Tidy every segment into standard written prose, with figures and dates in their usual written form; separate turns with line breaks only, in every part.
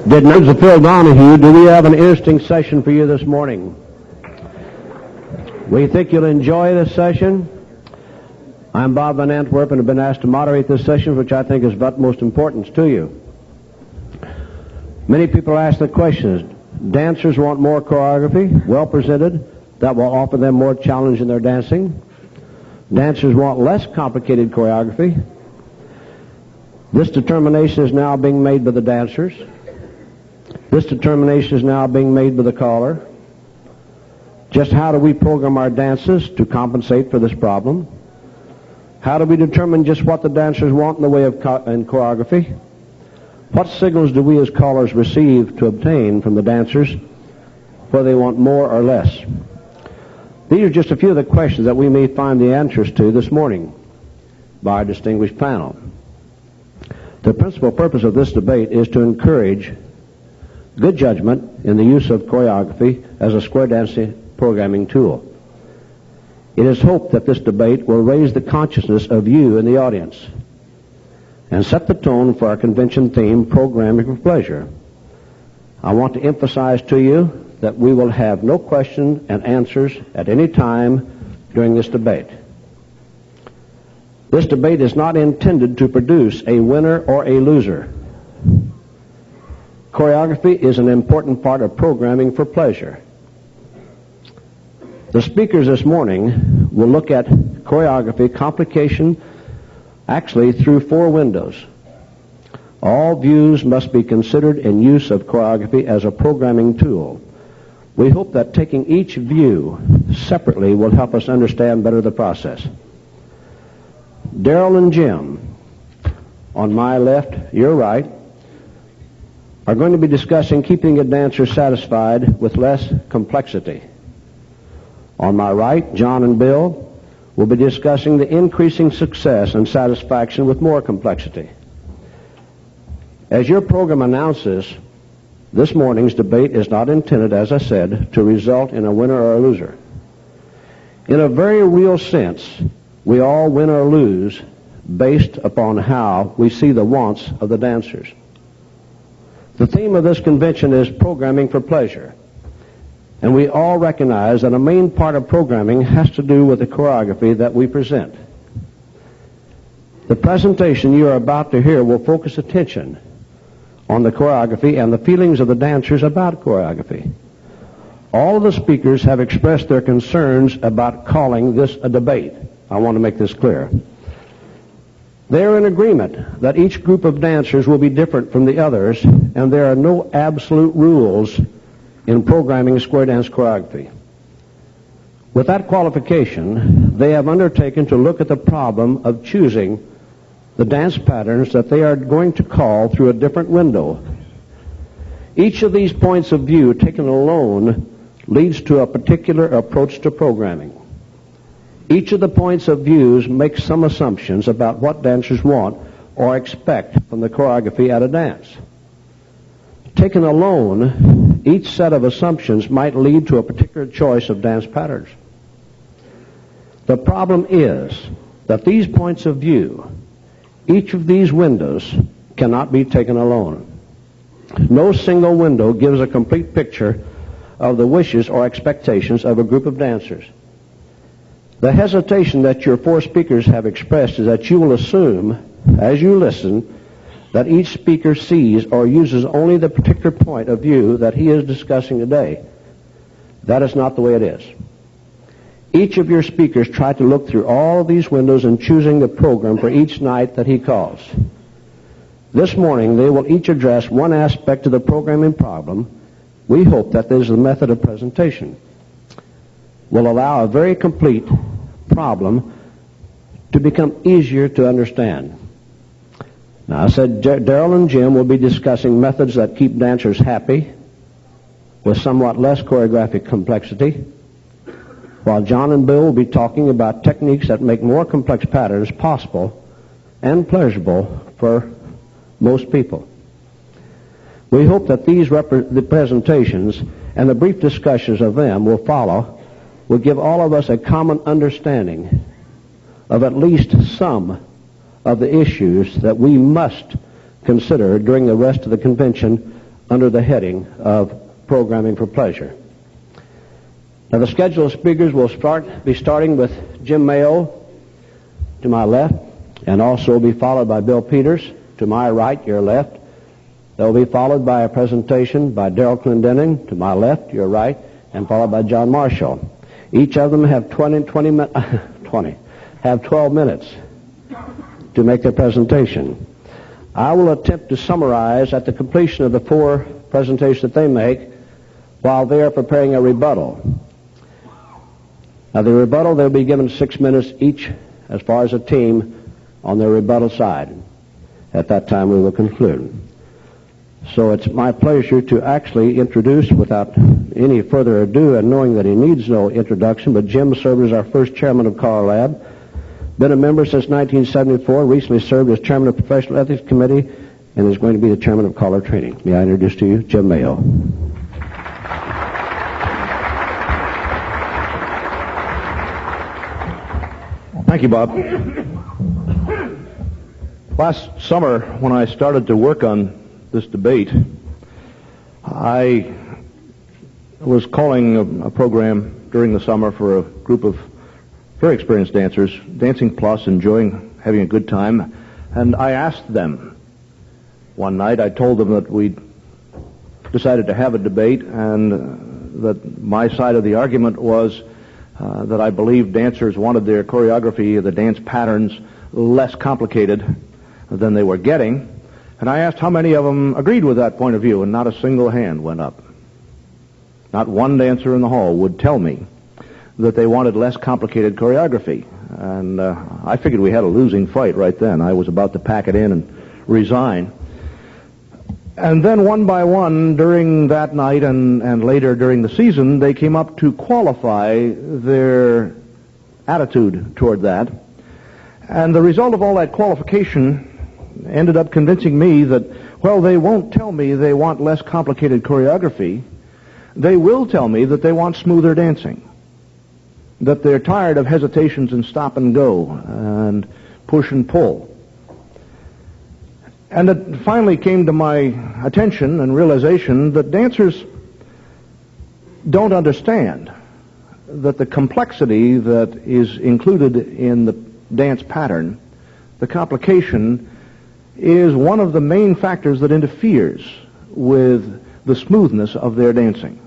Did Mr. Phil Donahue, do we have an interesting session for you this morning? We think you'll enjoy this session. I'm Bob Van Antwerp and have been asked to moderate this session, which I think is of utmost importance to you. Many people ask the question, dancers want more choreography, well presented, that will offer them more challenge in their dancing. Dancers want less complicated choreography. This determination is now being made by the dancers. This determination is now being made by the caller. Just how do we program our dances to compensate for this problem? How do we determine just what the dancers want in the way of choreography? What signals do we as callers receive to obtain from the dancers whether they want more or less? These are just a few of the questions that we may find the answers to this morning by our distinguished panel. The principal purpose of this debate is to encourage good judgment in the use of choreography as a square dancing programming tool. It is hoped that this debate will raise the consciousness of you in the audience and set the tone for our convention theme, Programming for Pleasure. I want to emphasize to you that we will have no question and answers at any time during this debate. This debate is not intended to produce a winner or a loser. Choreography is an important part of programming for pleasure. The speakers this morning will look at choreography complication actually through 4 windows. All views must be considered in use of choreography as a programming tool. We hope that taking each view separately will help us understand better the process. Daryl and Jim, on my left, your right, are going to be discussing keeping a dancer satisfied with less complexity. On my right, John and Bill will be discussing the increasing success and satisfaction with more complexity. As your program announces, this morning's debate is not intended, as I said, to result in a winner or a loser. In a very real sense, we all win or lose based upon how we see the wants of the dancers. The theme of this convention is programming for pleasure, and we all recognize that a main part of programming has to do with the choreography that we present. The presentation you are about to hear will focus attention on the choreography and the feelings of the dancers about choreography. All of the speakers have expressed their concerns about calling this a debate. I want to make this clear. They are in agreement that each group of dancers will be different from the others, and there are no absolute rules in programming square dance choreography. With that qualification, they have undertaken to look at the problem of choosing the dance patterns that they are going to call through a different window. Each of these points of view, taken alone, leads to a particular approach to programming. Each of the points of views makes some assumptions about what dancers want or expect from the choreography at a dance. Taken alone, each set of assumptions might lead to a particular choice of dance patterns. The problem is that these points of view, each of these windows, cannot be taken alone. No single window gives a complete picture of the wishes or expectations of a group of dancers. The hesitation that your 4 speakers have expressed is that you will assume, as you listen, that each speaker sees or uses only the particular point of view that he is discussing today. That is not the way it is. Each of your speakers try to look through all of these windows in choosing the program for each night that he calls. This morning, they will each address one aspect of the programming problem. We hope that this is the method of presentation will allow a very complete problem to become easier to understand. Now, I said Daryl and Jim will be discussing methods that keep dancers happy with somewhat less choreographic complexity, while John and Bill will be talking about techniques that make more complex patterns possible and pleasurable for most people. We hope that the presentations and the brief discussions of them will follow will give all of us a common understanding of at least some of the issues that we must consider during the rest of the convention under the heading of Programming for Pleasure. Now, the schedule of speakers will be starting with Jim Mayo to my left, and also be followed by Bill Peters to my right, your left. They'll be followed by a presentation by Daryl Clendenin to my left, your right, and followed by John Marshall. Each of them have 12 minutes to make their presentation. I will attempt to summarize at the completion of the 4 presentations that they make while they are preparing a rebuttal. Now, the rebuttal, they'll be given 6 minutes each as far as a team on their rebuttal side. At that time, we will conclude. So it's my pleasure to actually introduce, without any further ado, and knowing that he needs no introduction, but Jim served as our first chairman of CALLERLAB, been a member since 1974, recently served as chairman of the Professional Ethics Committee, and is going to be the chairman of Caller Training. May I introduce to you Jim Mayo.
Thank you, Bob. Last summer, when I started to work on this debate, I was calling a program during the summer for a group of very experienced dancers, Dancing Plus, enjoying having a good time, and I asked them one night, I told them that we'd decided to have a debate, and that my side of the argument was that I believed dancers wanted their choreography, the dance patterns, less complicated than they were getting. And I asked how many of them agreed with that point of view, and not a single hand went up. Not one dancer in the hall would tell me that they wanted less complicated choreography. And I figured we had a losing fight right then. I was about to pack it in and resign. And then one by one, during that night and later during the season, they came up to qualify their attitude toward that. And the result of all that qualification ended up convincing me that, well, they won't tell me they want less complicated choreography. They will tell me that they want smoother dancing, that they're tired of hesitations and stop and go and push and pull. And it finally came to my attention and realization that dancers don't understand that the complexity that is included in the dance pattern, the complication, is one of the main factors that interferes with the smoothness of their dancing.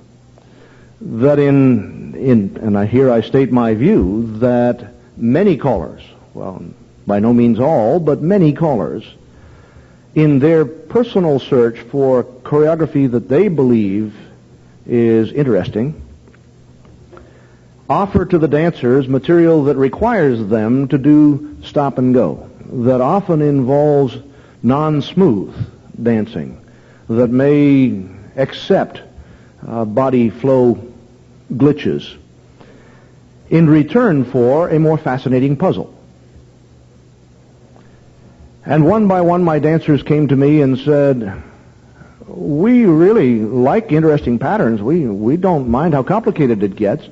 That and here I state my view, that many callers, well, by no means all, but many callers, in their personal search for choreography that they believe is interesting, offer to the dancers material that requires them to do stop and go, that often involves non-smooth dancing, that may accept body flow glitches in return for a more fascinating puzzle. And one by one, my dancers came to me and said, we really like interesting patterns. We don't mind how complicated it gets,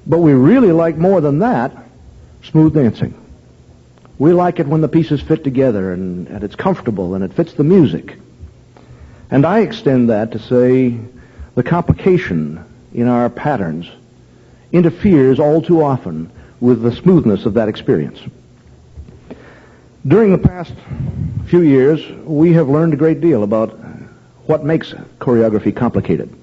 but we really like more than that, smooth dancing. We like it when the pieces fit together and it's comfortable and it fits the music. And I extend that to say the complication in our patterns interferes all too often with the smoothness of that experience. During the past few years, we have learned a great deal about what makes choreography complicated.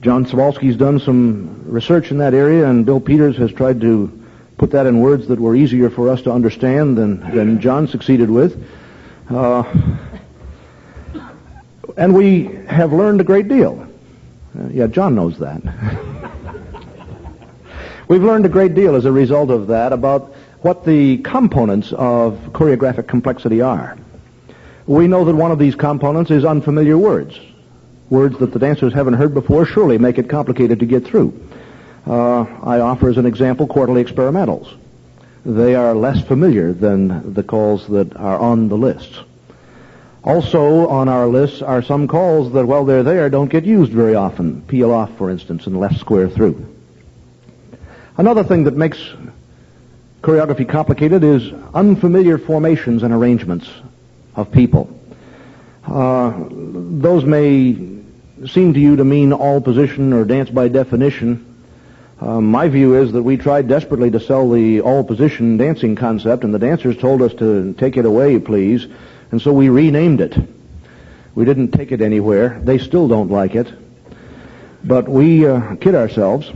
John Sawalski's done some research in that area, and Bill Peters has tried to put that in words that were easier for us to understand than John succeeded with. And we have learned a great deal. Yeah, John knows that. We've learned a great deal as a result of that about what the components of choreographic complexity are. We know that one of these components is unfamiliar words. Words that the dancers haven't heard before surely make it complicated to get through. I offer as an example quarterly experimentals. They are less familiar than the calls that are on the lists. Also on our lists are some calls that, while they're there, don't get used very often. Peel off, for instance, and left square through. Another thing that makes choreography complicated is unfamiliar formations and arrangements of people. Those may seem to you to mean all position or dance by definition. My view is that we tried desperately to sell the all position dancing concept, and the dancers told us to take it away, please, and so we renamed it. We didn't take it anywhere. They still don't like it. But we kid ourselves.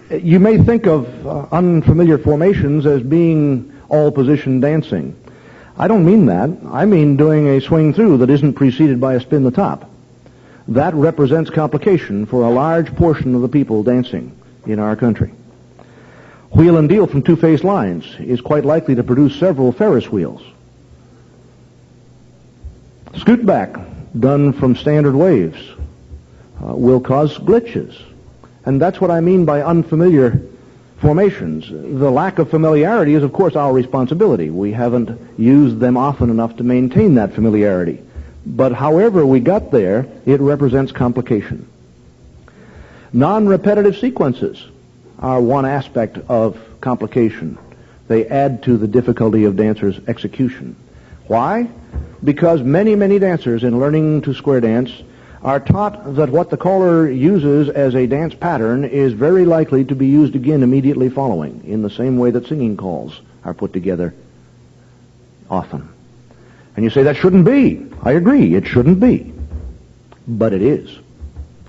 You may think of unfamiliar formations as being all-position dancing. I don't mean that. I mean doing a swing through that isn't preceded by a spin the top. That represents complication for a large portion of the people dancing in our country. Wheel and deal from two-faced lines is quite likely to produce several Ferris wheels. Scoot back, done from standard waves, will cause glitches. And that's what I mean by unfamiliar formations. The lack of familiarity is, of course, our responsibility. We haven't used them often enough to maintain that familiarity. But however we got there, it represents complication. Non-repetitive sequences are one aspect of complication. They add to the difficulty of dancers' execution. Why? Because many, many dancers in learning to square dance are taught that what the caller uses as a dance pattern is very likely to be used again immediately following, in the same way that singing calls are put together often. And you say, that shouldn't be. I agree, it shouldn't be. But it is.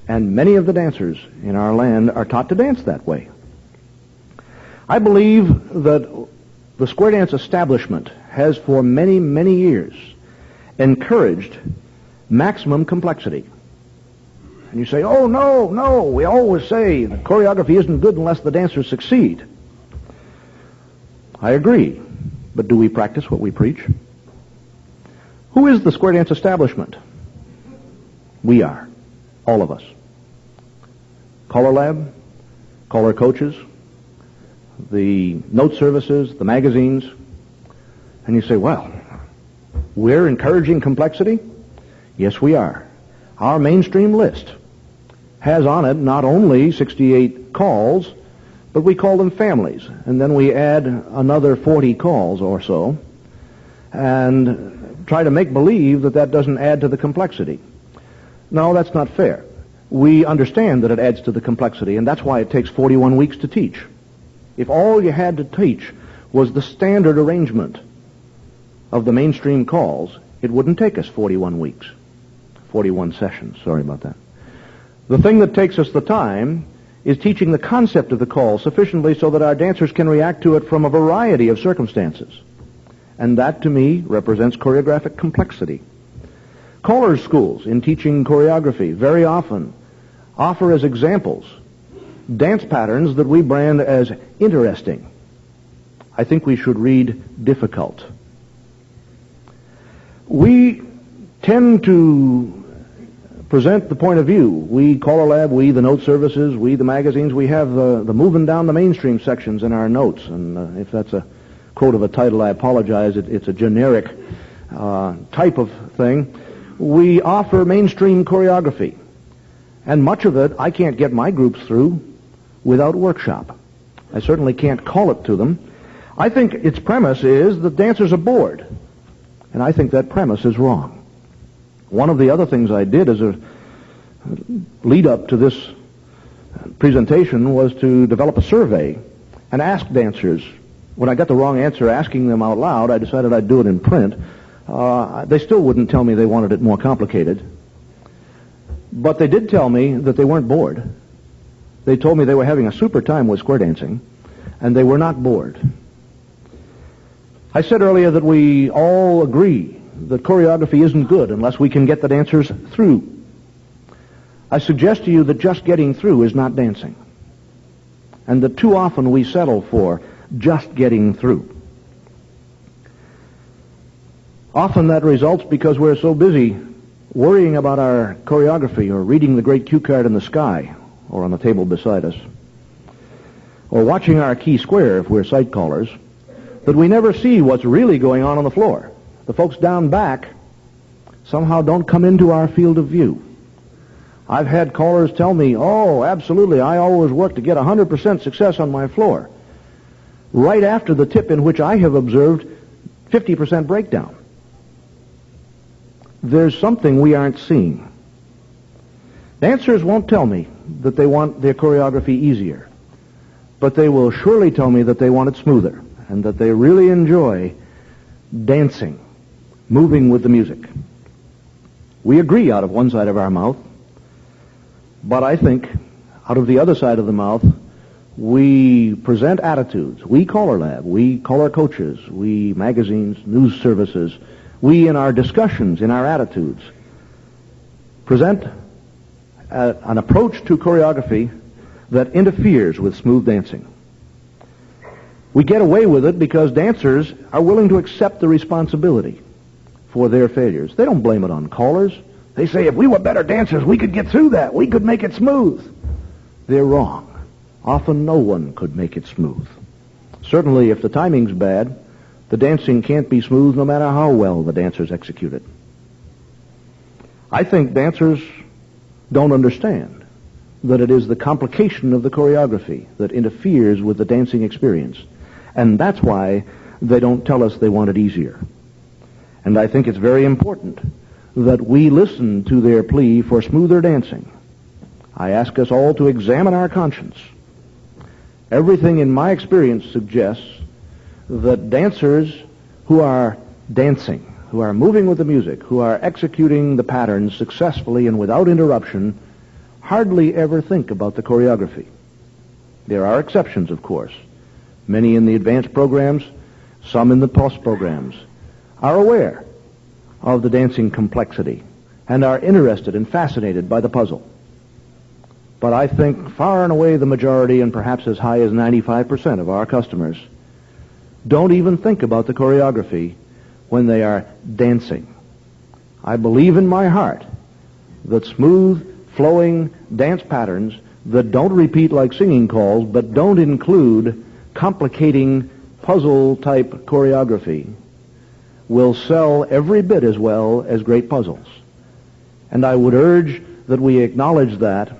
And many of the dancers in our land are taught to dance that way. I believe that the square dance establishment has for many, many years encouraged maximum complexity. And you say, oh, no, we always say that choreography isn't good unless the dancers succeed. I agree, but do we practice what we preach? Who is the square dance establishment? We are, all of us. CALLERLAB, caller coaches, the note services, the magazines. And you say, well, we're encouraging complexity? Yes, we are. Our mainstream list has on it not only 68 calls, but we call them families. And then we add another 40 calls or so and try to make believe that that doesn't add to the complexity. No, that's not fair. We understand that it adds to the complexity, and that's why it takes 41 weeks to teach. If all you had to teach was the standard arrangement of the mainstream calls, it wouldn't take us 41 weeks. 41 sessions, sorry about that. The thing that takes us the time is teaching the concept of the call sufficiently so that our dancers can react to it from a variety of circumstances. And that, to me, represents choreographic complexity. Callers' schools in teaching choreography very often offer as examples dance patterns that we brand as interesting. I think we should read difficult. We tend to present the point of view. We, CALLERLAB, we, the note services, we, the magazines, we have the moving down the mainstream sections in our notes. And if that's a quote of a title, I apologize. It's a generic type of thing. We offer mainstream choreography. And much of it I can't get my groups through without workshop. I certainly can't call it to them. I think its premise is that dancers are bored. And I think that premise is wrong. One of the other things I did as a lead up to this presentation was to develop a survey and ask dancers. When I got the wrong answer asking them out loud, I decided I'd do it in print. They still wouldn't tell me they wanted it more complicated. But they did tell me that they weren't bored. They told me they were having a super time with square dancing, and they were not bored. I said earlier that we all agree that choreography isn't good unless we can get the dancers through. I suggest to you that just getting through is not dancing, and that too often we settle for just getting through. Often that results because we're so busy worrying about our choreography or reading the great cue card in the sky or on the table beside us, or watching our key square if we're sight callers, that we never see what's really going on the floor. The folks down back somehow don't come into our field of view. I've had callers tell me, oh, absolutely, I always work to get 100% success on my floor, right after the tip in which I have observed 50% breakdown. There's something we aren't seeing. Dancers won't tell me that they want their choreography easier, but they will surely tell me that they want it smoother and that they really enjoy dancing, moving with the music. We agree out of one side of our mouth, but I think out of the other side of the mouth, we present attitudes. We CALLERLAB, we caller coaches, we magazines, news services, we in our discussions, in our attitudes, present an approach to choreography that interferes with smooth dancing. We get away with it because dancers are willing to accept the responsibility for their failures. They don't blame it on callers. They say, if we were better dancers, we could get through that. We could make it smooth. They're wrong. Often no one could make it smooth. Certainly, if the timing's bad, the dancing can't be smooth no matter how well the dancers execute it. I think dancers don't understand that it is the complication of the choreography that interferes with the dancing experience. And that's why they don't tell us they want it easier. And I think it's very important that we listen to their plea for smoother dancing. I ask us all to examine our conscience. Everything in my experience suggests that dancers who are dancing, who are moving with the music, who are executing the patterns successfully and without interruption, hardly ever think about the choreography. There are exceptions, of course. Many in the advanced programs, some in the plus programs, are aware of the dancing complexity and are interested and fascinated by the puzzle. But I think far and away the majority, and perhaps as high as 95% of our customers, don't even think about the choreography when they are dancing. I believe in my heart that smooth, flowing dance patterns that don't repeat like singing calls, but don't include complicating puzzle-type choreography, will sell every bit as well as great puzzles. And I would urge that we acknowledge that,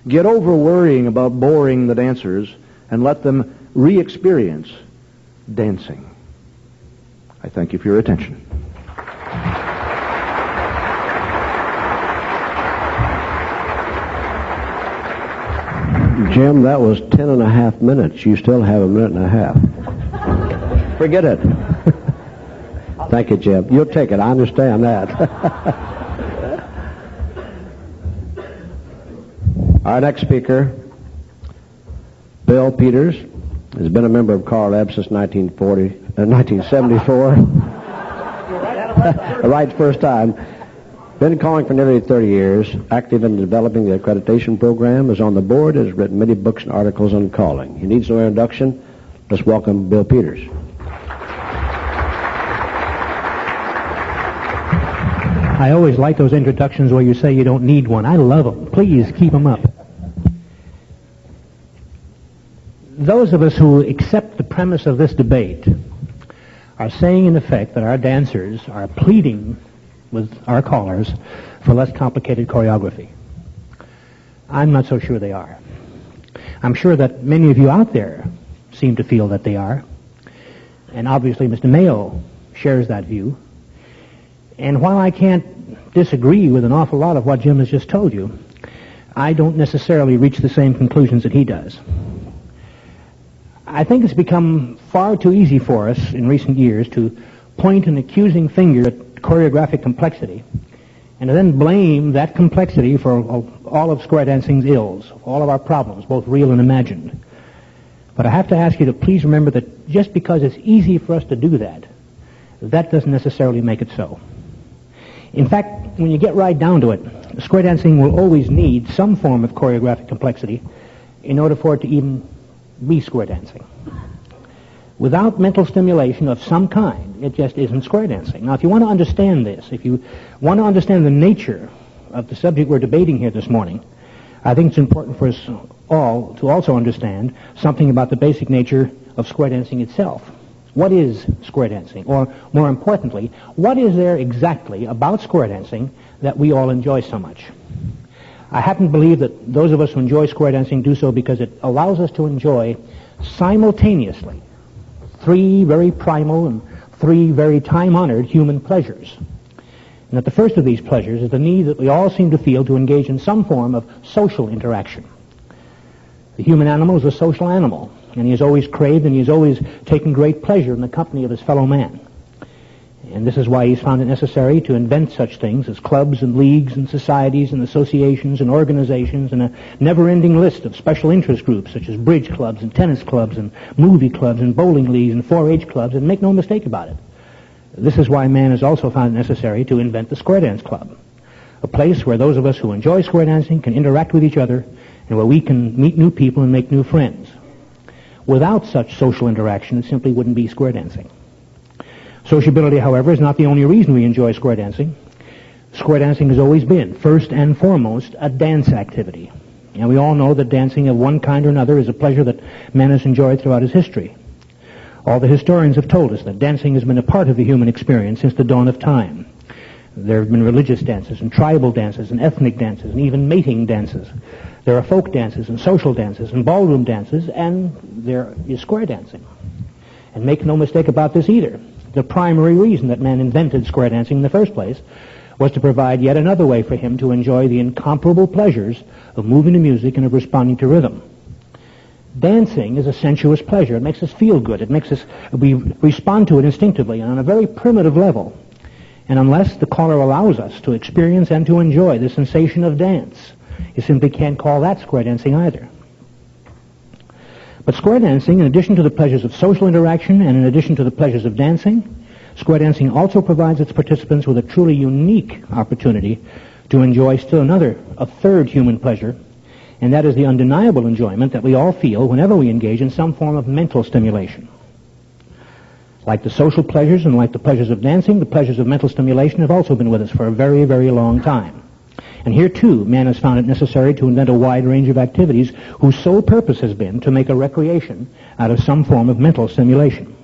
get over worrying about boring the dancers, and let them re-experience dancing. I thank you for your attention.
Jim, that was 10 and a half minutes. You still have a minute and a half. Forget it. Thank you, Jim. You'll take it. I understand that. Our next speaker, Bill Peters, has been a member of CALLERLAB since 1974. Right first time. Been calling for nearly 30 years, active in developing the accreditation program, is on the board, has written many books and articles on calling. He needs no introduction. Let's welcome Bill Peters.
I always like those introductions where you say you don't need one. I love them. Please keep them up. Those of us who accept the premise of this debate are saying, in effect, that our dancers are pleading with our callers for less complicated choreography. I'm not so sure they are. I'm sure that many of you out there seem to feel that they are. And obviously Mr. Mayo shares that view. And while I can't disagree with an awful lot of what Jim has just told you, I don't necessarily reach the same conclusions that he does. I think it's become far too easy for us in recent years to point an accusing finger at choreographic complexity and to then blame that complexity for all of square dancing's ills, all of our problems, both real and imagined. But I have to ask you to please remember that just because it's easy for us to do that, that doesn't necessarily make it so. In fact, when you get right down to it, square dancing will always need some form of choreographic complexity in order for it to even be square dancing. Without mental stimulation of some kind, it just isn't square dancing. Now, if you want to understand this, if you want to understand the nature of the subject we're debating here this morning, I think it's important for us all to also understand something about the basic nature of square dancing itself. What is square dancing? Or, more importantly, what is there exactly about square dancing that we all enjoy so much? I happen to believe that those of us who enjoy square dancing do so because it allows us to enjoy simultaneously three very primal and three very time-honored human pleasures. And that the first of these pleasures is the need that we all seem to feel to engage in some form of social interaction. The human animal is a social animal, and he has always craved and he has always taken great pleasure in the company of his fellow man. And this is why he's found it necessary to invent such things as clubs and leagues and societies and associations and organizations and a never-ending list of special interest groups such as bridge clubs and tennis clubs and movie clubs and bowling leagues and 4-H clubs, and make no mistake about it. This is why man has also found it necessary to invent the Square Dance Club, a place where those of us who enjoy square dancing can interact with each other and where we can meet new people and make new friends. Without such social interaction, it simply wouldn't be square dancing. Sociability, however, is not the only reason we enjoy square dancing. Square dancing has always been, first and foremost, a dance activity. And we all know that dancing of one kind or another is a pleasure that man has enjoyed throughout his history. All the historians have told us that dancing has been a part of the human experience since the dawn of time. There have been religious dances and tribal dances and ethnic dances and even mating dances. There are folk dances and social dances and ballroom dances, and there is square dancing. And make no mistake about this either. The primary reason that man invented square dancing in the first place was to provide yet another way for him to enjoy the incomparable pleasures of moving to music and of responding to rhythm. Dancing is a sensuous pleasure. It makes us feel good. We respond to it instinctively and on a very primitive level. And unless the caller allows us to experience and to enjoy the sensation of dance, you simply can't call that square dancing either. But square dancing, in addition to the pleasures of social interaction and in addition to the pleasures of dancing, square dancing also provides its participants with a truly unique opportunity to enjoy still a third human pleasure, and that is the undeniable enjoyment that we all feel whenever we engage in some form of mental stimulation. Like the social pleasures and like the pleasures of dancing, the pleasures of mental stimulation have also been with us for a very, very long time. And here, too, man has found it necessary to invent a wide range of activities whose sole purpose has been to make a recreation out of some form of mental stimulation.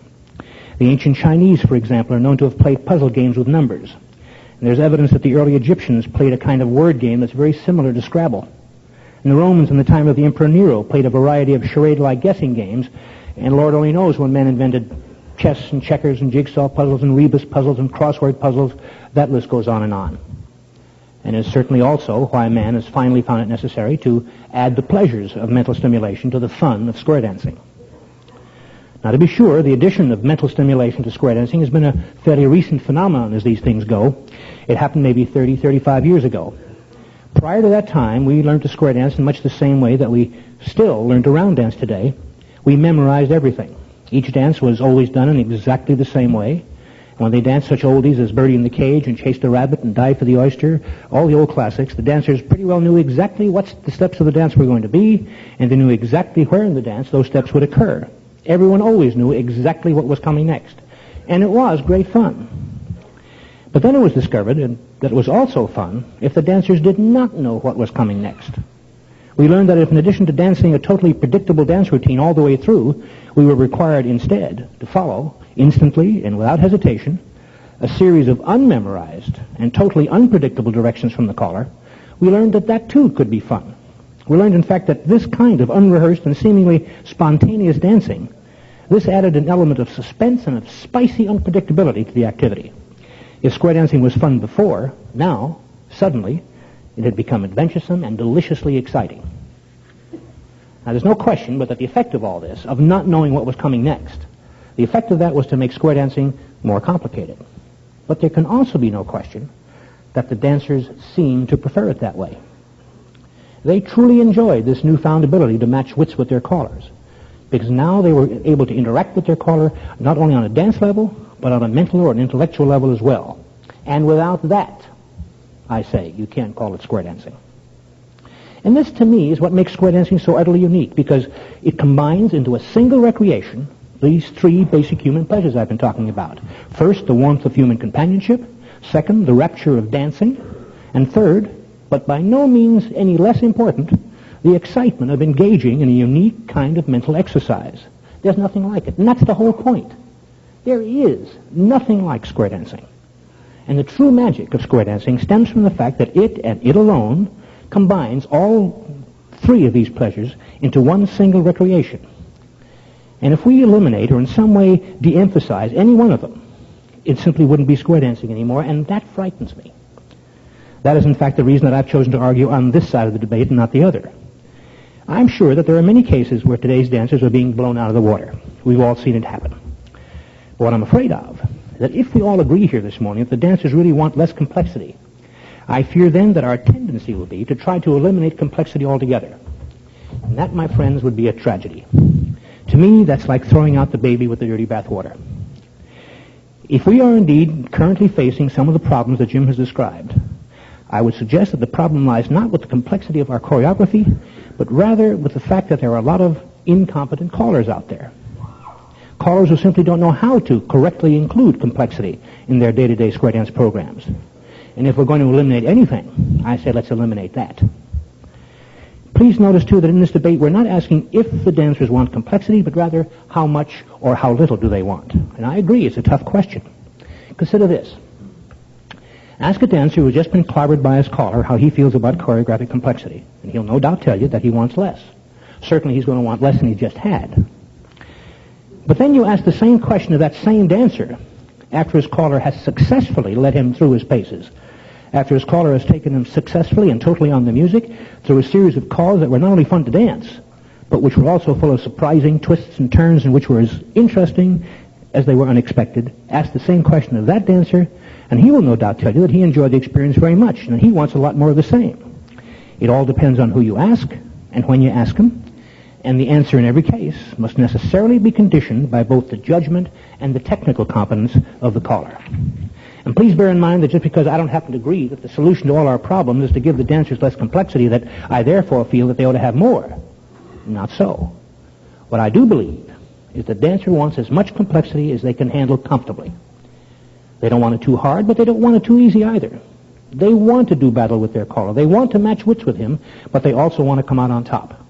The ancient Chinese, for example, are known to have played puzzle games with numbers. And there's evidence that the early Egyptians played a kind of word game that's very similar to Scrabble. And the Romans in the time of the Emperor Nero played a variety of charade-like guessing games, and Lord only knows when men invented chess and checkers and jigsaw puzzles and rebus puzzles and crossword puzzles. That list goes on and on. And it's certainly also why man has finally found it necessary to add the pleasures of mental stimulation to the fun of square dancing. Now, to be sure, the addition of mental stimulation to square dancing has been a fairly recent phenomenon as these things go. It happened maybe 30, 35 years ago. Prior to that time, we learned to square dance in much the same way that we still learn to round dance today. We memorized everything. Each dance was always done in exactly the same way. When they danced such oldies as Birdie in the Cage and Chase the Rabbit and Dive for the Oyster, all the old classics, the dancers pretty well knew exactly what the steps of the dance were going to be, and they knew exactly where in the dance those steps would occur. Everyone always knew exactly what was coming next. And it was great fun. But then it was discovered that it was also fun if the dancers did not know what was coming next. We learned that if, in addition to dancing a totally predictable dance routine all the way through, we were required instead to follow, instantly and without hesitation, a series of unmemorized and totally unpredictable directions from the caller, we learned that that too could be fun. We learned, in fact, that this kind of unrehearsed and seemingly spontaneous dancing, this added an element of suspense and of spicy unpredictability to the activity. If square dancing was fun before, now, suddenly, it had become adventuresome and deliciously exciting. Now, there's no question but that the effect of all this, of not knowing what was coming next, the effect of that was to make square dancing more complicated. But there can also be no question that the dancers seemed to prefer it that way. They truly enjoyed this newfound ability to match wits with their callers, because now they were able to interact with their caller not only on a dance level, but on a mental or an intellectual level as well. And without that, I say, you can't call it square dancing. And this, to me, is what makes square dancing so utterly unique, because it combines into a single recreation these three basic human pleasures I've been talking about. First, the warmth of human companionship. Second, the rapture of dancing. And third, but by no means any less important, the excitement of engaging in a unique kind of mental exercise. There's nothing like it. And that's the whole point. There is nothing like square dancing. And the true magic of square dancing stems from the fact that it, and it alone, combines all three of these pleasures into one single recreation. And if we eliminate or in some way de-emphasize any one of them, it simply wouldn't be square dancing anymore, and that frightens me. That is, in fact, the reason that I've chosen to argue on this side of the debate and not the other. I'm sure that there are many cases where today's dancers are being blown out of the water. We've all seen it happen. But what I'm afraid of is that if we all agree here this morning that the dancers really want less complexity, I fear then that our tendency will be to try to eliminate complexity altogether. And that, my friends, would be a tragedy. To me, that's like throwing out the baby with the dirty bathwater. If we are indeed currently facing some of the problems that Jim has described, I would suggest that the problem lies not with the complexity of our choreography, but rather with the fact that there are a lot of incompetent callers out there. Callers who simply don't know how to correctly include complexity in their day-to-day square dance programs. And if we're going to eliminate anything, I say let's eliminate that. Please notice, too, that in this debate we're not asking if the dancers want complexity, but rather how much or how little do they want. And I agree, it's a tough question. Consider this. Ask a dancer who has just been clobbered by his caller how he feels about choreographic complexity, and he'll no doubt tell you that he wants less. Certainly he's going to want less than he just had. But then you ask the same question of that same dancer after his caller has successfully led him through his paces, after his caller has taken him successfully and totally on the music through a series of calls that were not only fun to dance, but which were also full of surprising twists and turns and which were as interesting as they were unexpected. Ask the same question of that dancer, and he will no doubt tell you that he enjoyed the experience very much, and he wants a lot more of the same. It all depends on who you ask and when you ask him, and the answer in every case must necessarily be conditioned by both the judgment and the technical competence of the caller. And please bear in mind that just because I don't happen to agree that the solution to all our problems is to give the dancers less complexity, that I therefore feel that they ought to have more. Not so. What I do believe is the dancer wants as much complexity as they can handle comfortably. They don't want it too hard, but they don't want it too easy either. They want to do battle with their caller. They want to match wits with him, but they also want to come out on top.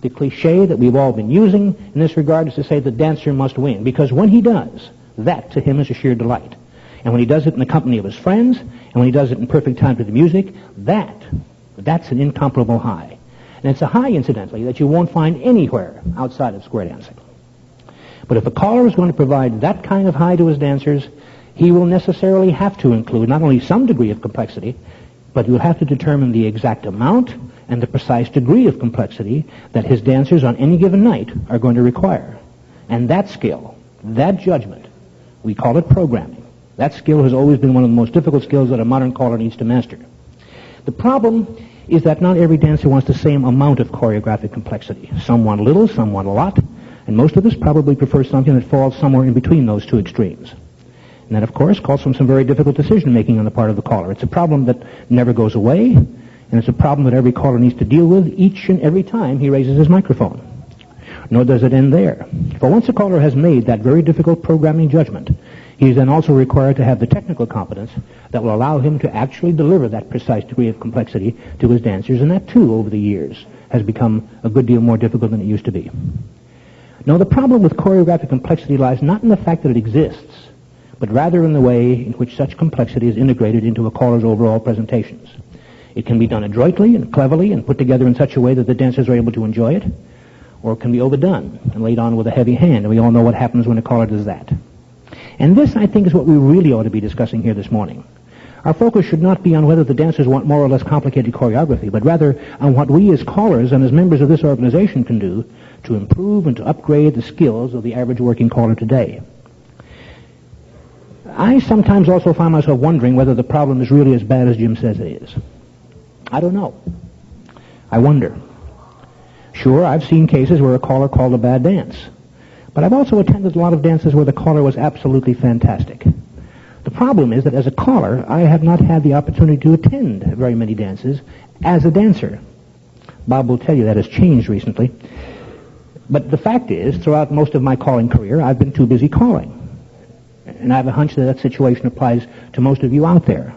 The cliche that we've all been using in this regard is to say the dancer must win, because when he does, that to him is a sheer delight. And when he does it in the company of his friends, and when he does it in perfect time to the music, that's an incomparable high. And it's a high, incidentally, that you won't find anywhere outside of square dancing. But if a caller is going to provide that kind of high to his dancers, he will necessarily have to include not only some degree of complexity, but you'll have to determine the exact amount and the precise degree of complexity that his dancers on any given night are going to require. And that skill, that judgment, we call it programming. That skill has always been one of the most difficult skills that a modern caller needs to master. The problem is that not every dancer wants the same amount of choreographic complexity. Some want a little, some want a lot, and most of us probably prefer something that falls somewhere in between those two extremes. And that, of course, calls for some very difficult decision-making on the part of the caller. It's a problem that never goes away, and it's a problem that every caller needs to deal with each and every time he raises his microphone. Nor does it end there. For once a caller has made that very difficult programming judgment, he is then also required to have the technical competence that will allow him to actually deliver that precise degree of complexity to his dancers, and that, too, over the years, has become a good deal more difficult than it used to be. Now, the problem with choreographic complexity lies not in the fact that it exists, but rather in the way in which such complexity is integrated into a caller's overall presentations. It can be done adroitly and cleverly and put together in such a way that the dancers are able to enjoy it, or it can be overdone and laid on with a heavy hand, and we all know what happens when a caller does that. And this, I think, is what we really ought to be discussing here this morning. Our focus should not be on whether the dancers want more or less complicated choreography, but rather on what we as callers and as members of this organization can do to improve and to upgrade the skills of the average working caller today. I sometimes also find myself wondering whether the problem is really as bad as Jim says it is. I don't know. I wonder. Sure, I've seen cases where a caller called a bad dance. But I've also attended a lot of dances where the caller was absolutely fantastic. The problem is that as a caller, I have not had the opportunity to attend very many dances as a dancer. Bob will tell you that has changed recently. But the fact is, throughout most of my calling career, I've been too busy calling. And I have a hunch that that situation applies to most of you out there.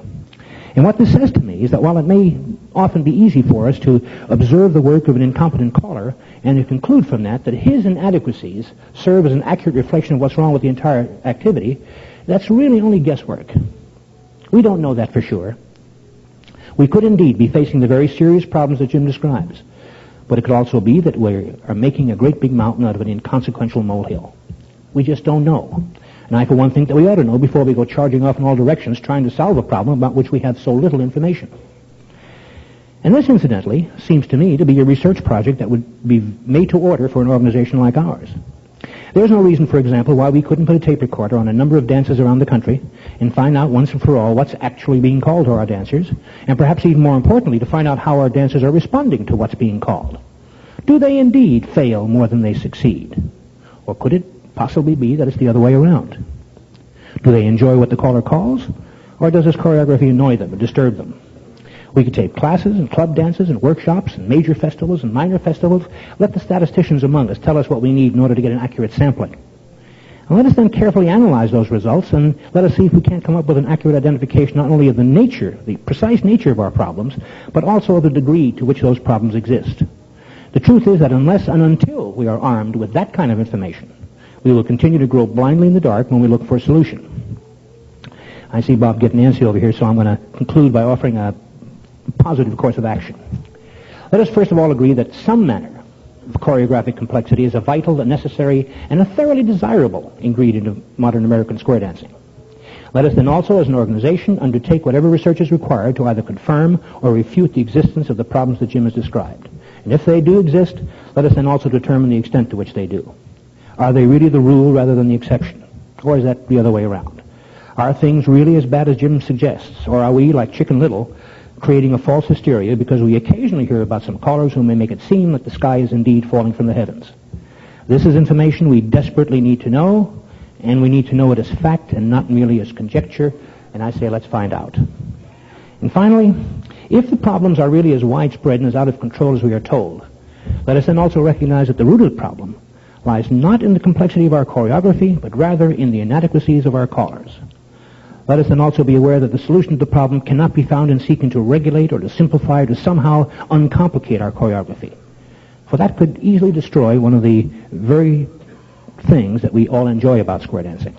And what this says to me is that while it may often be easy for us to observe the work of an incompetent caller and to conclude from that his inadequacies serve as an accurate reflection of what's wrong with the entire activity, that's really only guesswork. We don't know that for sure. We could indeed be facing the very serious problems that Jim describes, but it could also be that we are making a great big mountain out of an inconsequential molehill. We just don't know. And I, for one, think that we ought to know before we go charging off in all directions trying to solve a problem about which we have so little information. And this, incidentally, seems to me to be a research project that would be made to order for an organization like ours. There's no reason, for example, why we couldn't put a tape recorder on a number of dances around the country and find out once and for all what's actually being called to our dancers, and perhaps even more importantly, to find out how our dancers are responding to what's being called. Do they indeed fail more than they succeed? Or could it possibly be that it's the other way around? Do they enjoy what the caller calls, or does this choreography annoy them or disturb them? We could tape classes and club dances and workshops and major festivals and minor festivals. Let the statisticians among us tell us what we need in order to get an accurate sampling. And let us then carefully analyze those results, and let us see if we can't come up with an accurate identification not only of the nature, the precise nature of our problems, but also of the degree to which those problems exist. The truth is that unless and until we are armed with that kind of information, we will continue to grope blindly in the dark when we look for a solution. I see Bob getting antsy over here, so I'm going to conclude by offering a positive course of action. Let us first of all agree that some manner of choreographic complexity is a vital, a necessary, and a thoroughly desirable ingredient of modern American square dancing. Let us then also, as an organization, undertake whatever research is required to either confirm or refute the existence of the problems that Jim has described. And if they do exist, let us then also determine the extent to which they do. Are they really the rule rather than the exception? Or is that the other way around? Are things really as bad as Jim suggests? Or are we, like Chicken Little, creating a false hysteria because we occasionally hear about some callers who may make it seem that the sky is indeed falling from the heavens? This is information we desperately need to know, and we need to know it as fact and not merely as conjecture, and I say let's find out. And finally, if the problems are really as widespread and as out of control as we are told, let us then also recognize that the root of the problem lies not in the complexity of our choreography, but rather in the inadequacies of our callers. Let us then also be aware that the solution to the problem cannot be found in seeking to regulate or to simplify or to somehow uncomplicate our choreography. For that could easily destroy one of the very things that we all enjoy about square dancing.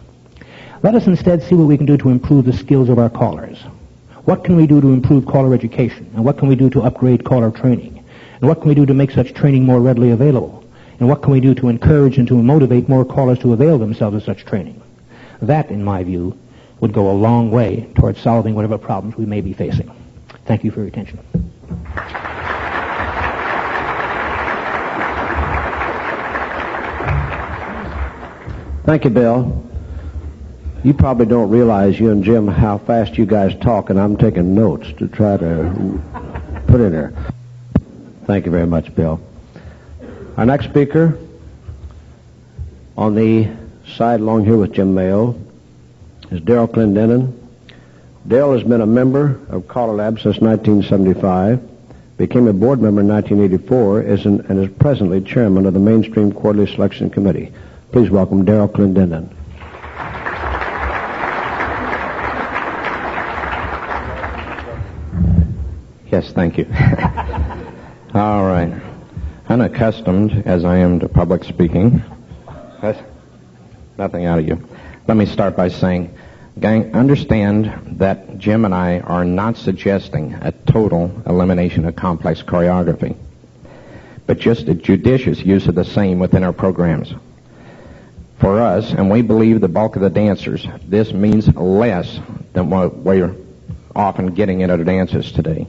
Let us instead see what we can do to improve the skills of our callers. What can we do to improve caller education? And what can we do to upgrade caller training? And what can we do to make such training more readily available? And what can we do to encourage and to motivate more callers to avail themselves of such training? That, in my view, would go a long way towards solving whatever problems we may be facing. Thank you for your attention.
Thank you, Bill. You probably don't realize, you and Jim, how fast you guys talk, and I'm taking notes to try to put in there. Thank you very much, Bill. Our next speaker on the side along here with Jim Mayo is Daryl Clendenin. Daryl has been a member of CALLERLAB since 1975, became a board member in 1984, and is presently chairman of the Mainstream Quarterly Selection Committee. Please welcome Daryl Clendenin.
Yes, thank you. All right. Unaccustomed as I am to public speaking, that's nothing out of you. Let me start by saying, gang, understand that Jim and I are not suggesting a total elimination of complex choreography, but just a judicious use of the same within our programs. For us, and we believe the bulk of the dancers, this means less than what we're often getting at our dances today.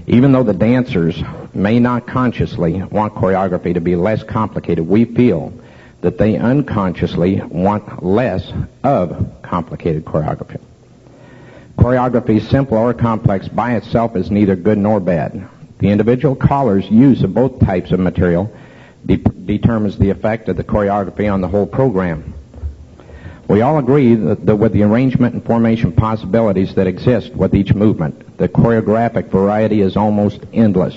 Even though the dancers may not consciously want choreography to be less complicated, we feel that they unconsciously want less of complicated choreography. Choreography, simple or complex, by itself is neither good nor bad. The individual caller's use of both types of material determines the effect of the choreography on the whole program. We all agree that with the arrangement and formation possibilities that exist with each movement, the choreographic variety is almost endless.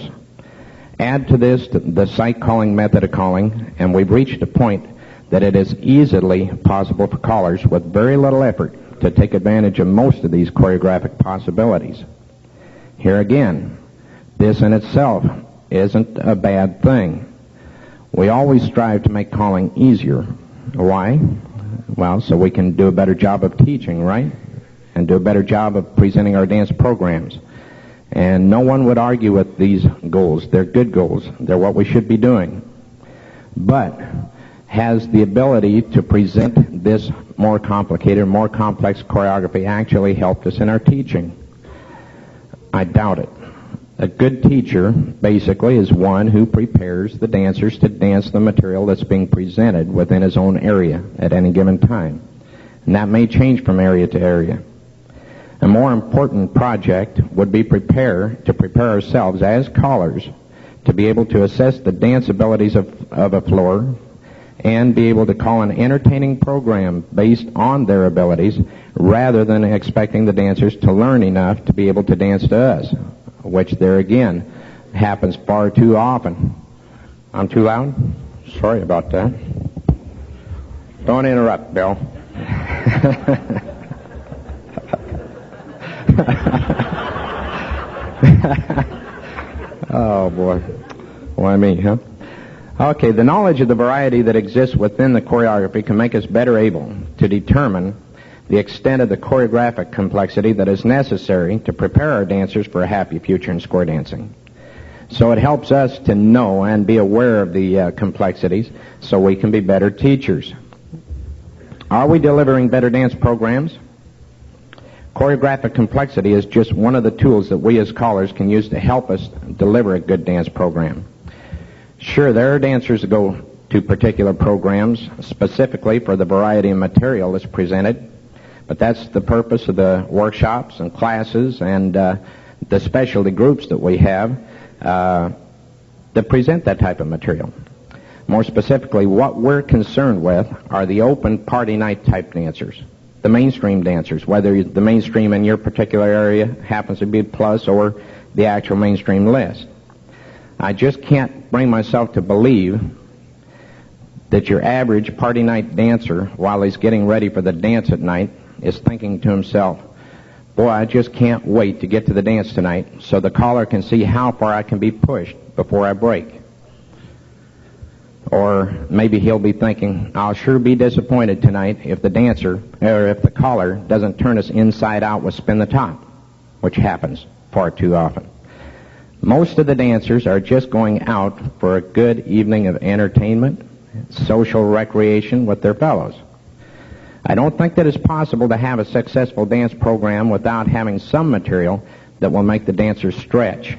Add to this the sight calling method of calling, and we've reached a point that it is easily possible for callers with very little effort to take advantage of most of these choreographic possibilities. Here again, this in itself isn't a bad thing. We always strive to make calling easier. Why? Well, so we can do a better job of teaching, right? And do a better job of presenting our dance programs. And no one would argue with these goals. They're good goals. They're what we should be doing. But has the ability to present this more complicated, more complex choreography actually helped us in our teaching? I doubt it. A good teacher, basically, is one who prepares the dancers to dance the material that's being presented within his own area at any given time. And that may change from area to area. A more important project would be to prepare ourselves as callers to be able to assess the dance abilities of a floor and be able to call an entertaining program based on their abilities rather than expecting the dancers to learn enough to be able to dance to us, which there again happens far too often. I'm too loud? Sorry about that. Don't interrupt, Bill. Oh, boy. Why me, huh? Okay, the knowledge of the variety that exists within the choreography can make us better able to determine the extent of the choreographic complexity that is necessary to prepare our dancers for a happy future in square dancing. So it helps us to know and be aware of the complexities so we can be better teachers. Are we delivering better dance programs? Choreographic complexity is just one of the tools that we as callers can use to help us deliver a good dance program. Sure, there are dancers that go to particular programs specifically for the variety of material that's presented, but that's the purpose of the workshops and classes and the specialty groups that we have that present that type of material. More specifically, what we're concerned with are the open party night type dancers, the mainstream dancers, whether the mainstream in your particular area happens to be plus or the actual mainstream list. I just can't bring myself to believe that your average party night dancer, while he's getting ready for the dance at night, is thinking to himself, boy, I just can't wait to get to the dance tonight so the caller can see how far I can be pushed before I break. Or maybe he'll be thinking, I'll sure be disappointed tonight if the dancer, or if the caller doesn't turn us inside out with spin the top, which happens far too often. Most of the dancers are just going out for a good evening of entertainment, social recreation with their fellows. I don't think that it's possible to have a successful dance program without having some material that will make the dancers stretch.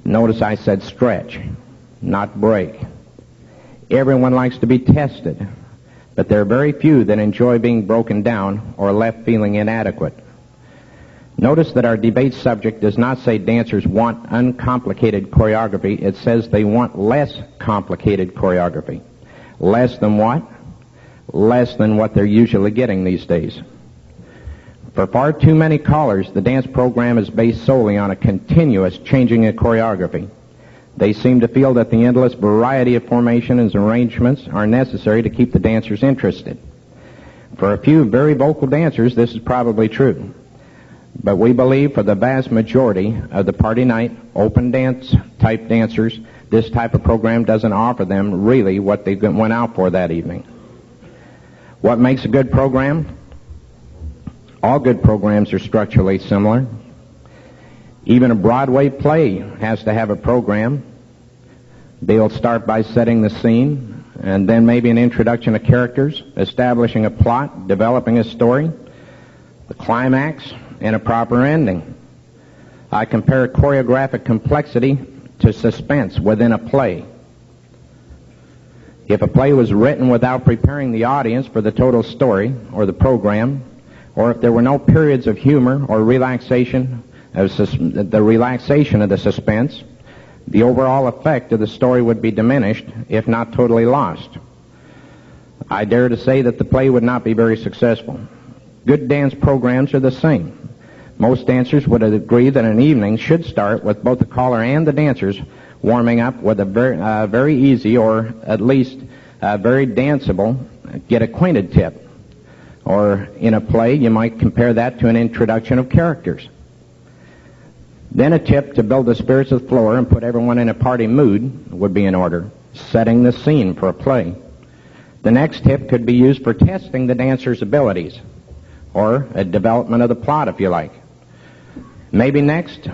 Notice I said stretch, not break. Everyone likes to be tested, but there are very few that enjoy being broken down or left feeling inadequate. Notice that our debate subject does not say dancers want uncomplicated choreography. It says they want less complicated choreography. Less than what? Less than what they're usually getting these days. For far too many callers, the dance program is based solely on a continuous changing of choreography. They seem to feel that the endless variety of formations and arrangements are necessary to keep the dancers interested. For a few very vocal dancers, this is probably true. But we believe for the vast majority of the party night, open dance type dancers, this type of program doesn't offer them really what they went out for that evening. What makes a good program? All good programs are structurally similar. Even a Broadway play has to have a program. They'll start by setting the scene, and then maybe an introduction of characters, establishing a plot, developing a story, the climax, and a proper ending. I compare choreographic complexity to suspense within a play. If a play was written without preparing the audience for the total story or the program, or if there were no periods of humor or relaxation, the relaxation of the suspense, the overall effect of the story would be diminished, if not totally lost. I dare to say that the play would not be very successful. Good dance programs are the same. Most dancers would agree that an evening should start with both the caller and the dancers warming up with a very easy, or at least very danceable, get acquainted tip. Or in a play, you might compare that to an introduction of characters. Then a tip to build the spirits of the floor and put everyone in a party mood would be in order, setting the scene for a play. The next tip could be used for testing the dancer's abilities, or a development of the plot, if you like. Maybe next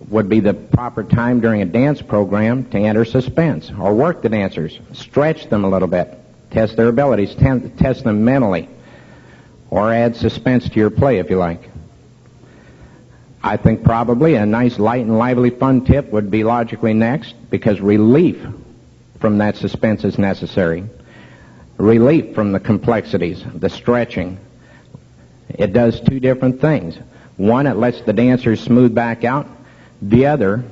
would be the proper time during a dance program to enter suspense, or work the dancers, stretch them a little bit, test their abilities, test them mentally, or add suspense to your play if you like. I think probably a nice light and lively fun tip would be logically next, because relief from that suspense is necessary. Relief from the complexities, the stretching. It does two different things. One, it lets the dancers smooth back out. The other,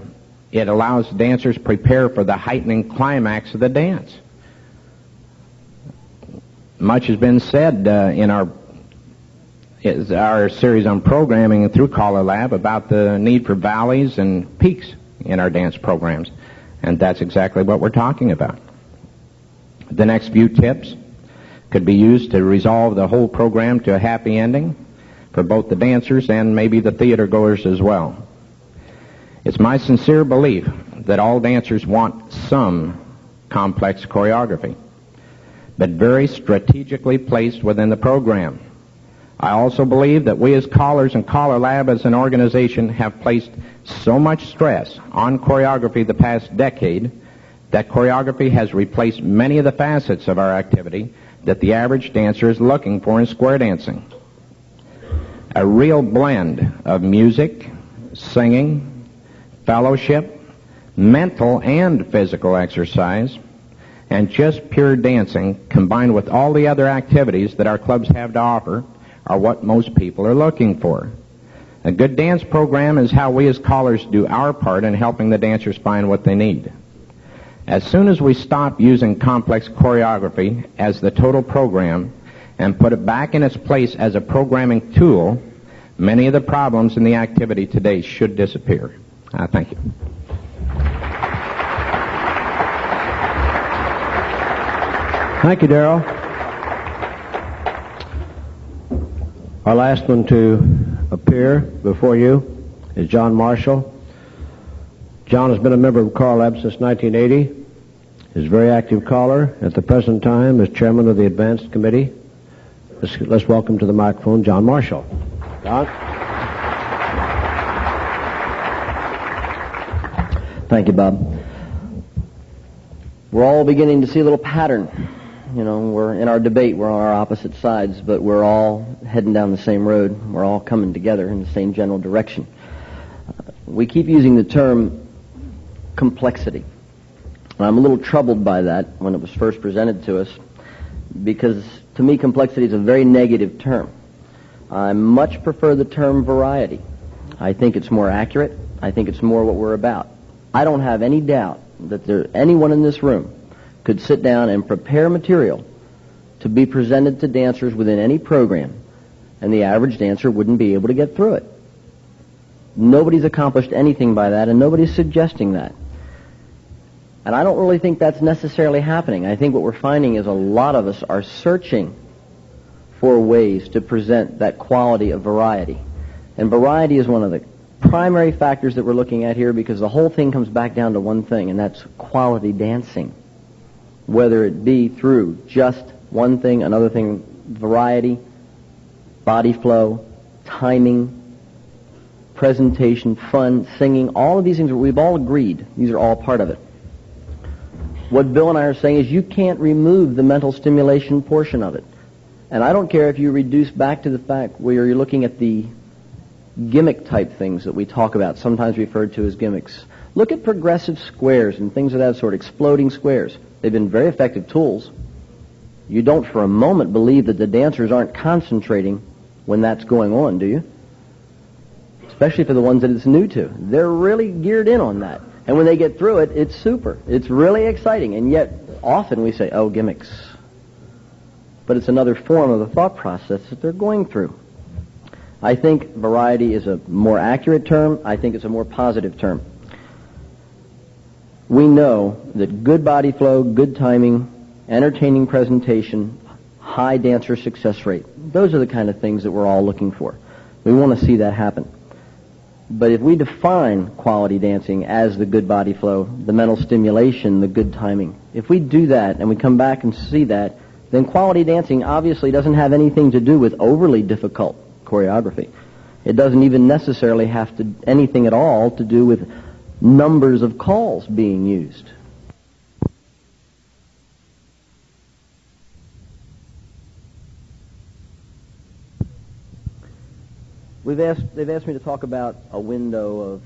it allows dancers prepare for the heightening climax of the dance. Much has been said in our series on programming through CALLERLAB about the need for valleys and peaks in our dance programs, and that's exactly what we're talking about. The next few tips could be used to resolve the whole program to a happy ending for both the dancers and maybe the theater goers as well. It's my sincere belief that all dancers want some complex choreography, but very strategically placed within the program. I also believe that we as callers and CALLERLAB as an organization have placed so much stress on choreography the past decade that choreography has replaced many of the facets of our activity that the average dancer is looking for in square dancing. A real blend of music, singing, fellowship, mental and physical exercise, and just pure dancing combined with all the other activities that our clubs have to offer are what most people are looking for. A good dance program is how we as callers do our part in helping the dancers find what they need. As soon as we stop using complex choreography as the total program and put it back in its place as a programming tool, many of the problems in the activity today should disappear. Thank you.
Thank you, Daryl. Our last one to appear before you is John Marshall. John has been a member of CALLERLAB since 1980. He's a very active caller. At the present time is chairman of the Advanced Committee. Let's welcome to the microphone John Marshall. John?
Thank you, Bob. We're all beginning to see a little pattern. You know, we're in our debate, we're on our opposite sides, but we're all heading down the same road. We're all coming together in the same general direction. We keep using the term complexity. And I'm a little troubled by that when it was first presented to us, because to me complexity is a very negative term. I much prefer the term variety. I think it's more accurate. I think it's more what we're about. I don't have any doubt that anyone in this room could sit down and prepare material to be presented to dancers within any program, and the average dancer wouldn't be able to get through it. Nobody's accomplished anything by that, and nobody's suggesting that. And I don't really think that's necessarily happening. I think what we're finding is a lot of us are searching for ways to present that quality of variety. And variety is one of the primary factors that we're looking at here, because the whole thing comes back down to one thing, and that's quality dancing. Whether it be through just one thing, another thing, variety, body flow, timing, presentation, fun, singing, all of these things, we've all agreed, these are all part of it. What Bill and I are saying is you can't remove the mental stimulation portion of it. And I don't care if you reduce back to the fact where you're looking at the gimmick type things that we talk about, sometimes referred to as gimmicks. Look at progressive squares and things of that sort, exploding squares. They've been very effective tools. You don't for a moment believe that the dancers aren't concentrating when that's going on, do you? Especially for the ones that it's new to. They're really geared in on that. And when they get through it, it's super. It's really exciting. And yet, often we say, oh, gimmicks. But it's another form of the thought process that they're going through. I think variety is a more accurate term. I think it's a more positive term. We know that good body flow, good timing, entertaining presentation, high dancer success rate, those are the kind of things that we're all looking for. We want to see that happen. But if we define quality dancing as the good body flow, the mental stimulation, the good timing, if we do that and we come back and see that, then quality dancing obviously doesn't have anything to do with overly difficult choreography. It doesn't even necessarily have to anything at all to do with numbers of calls being used. They've asked me to talk about a window of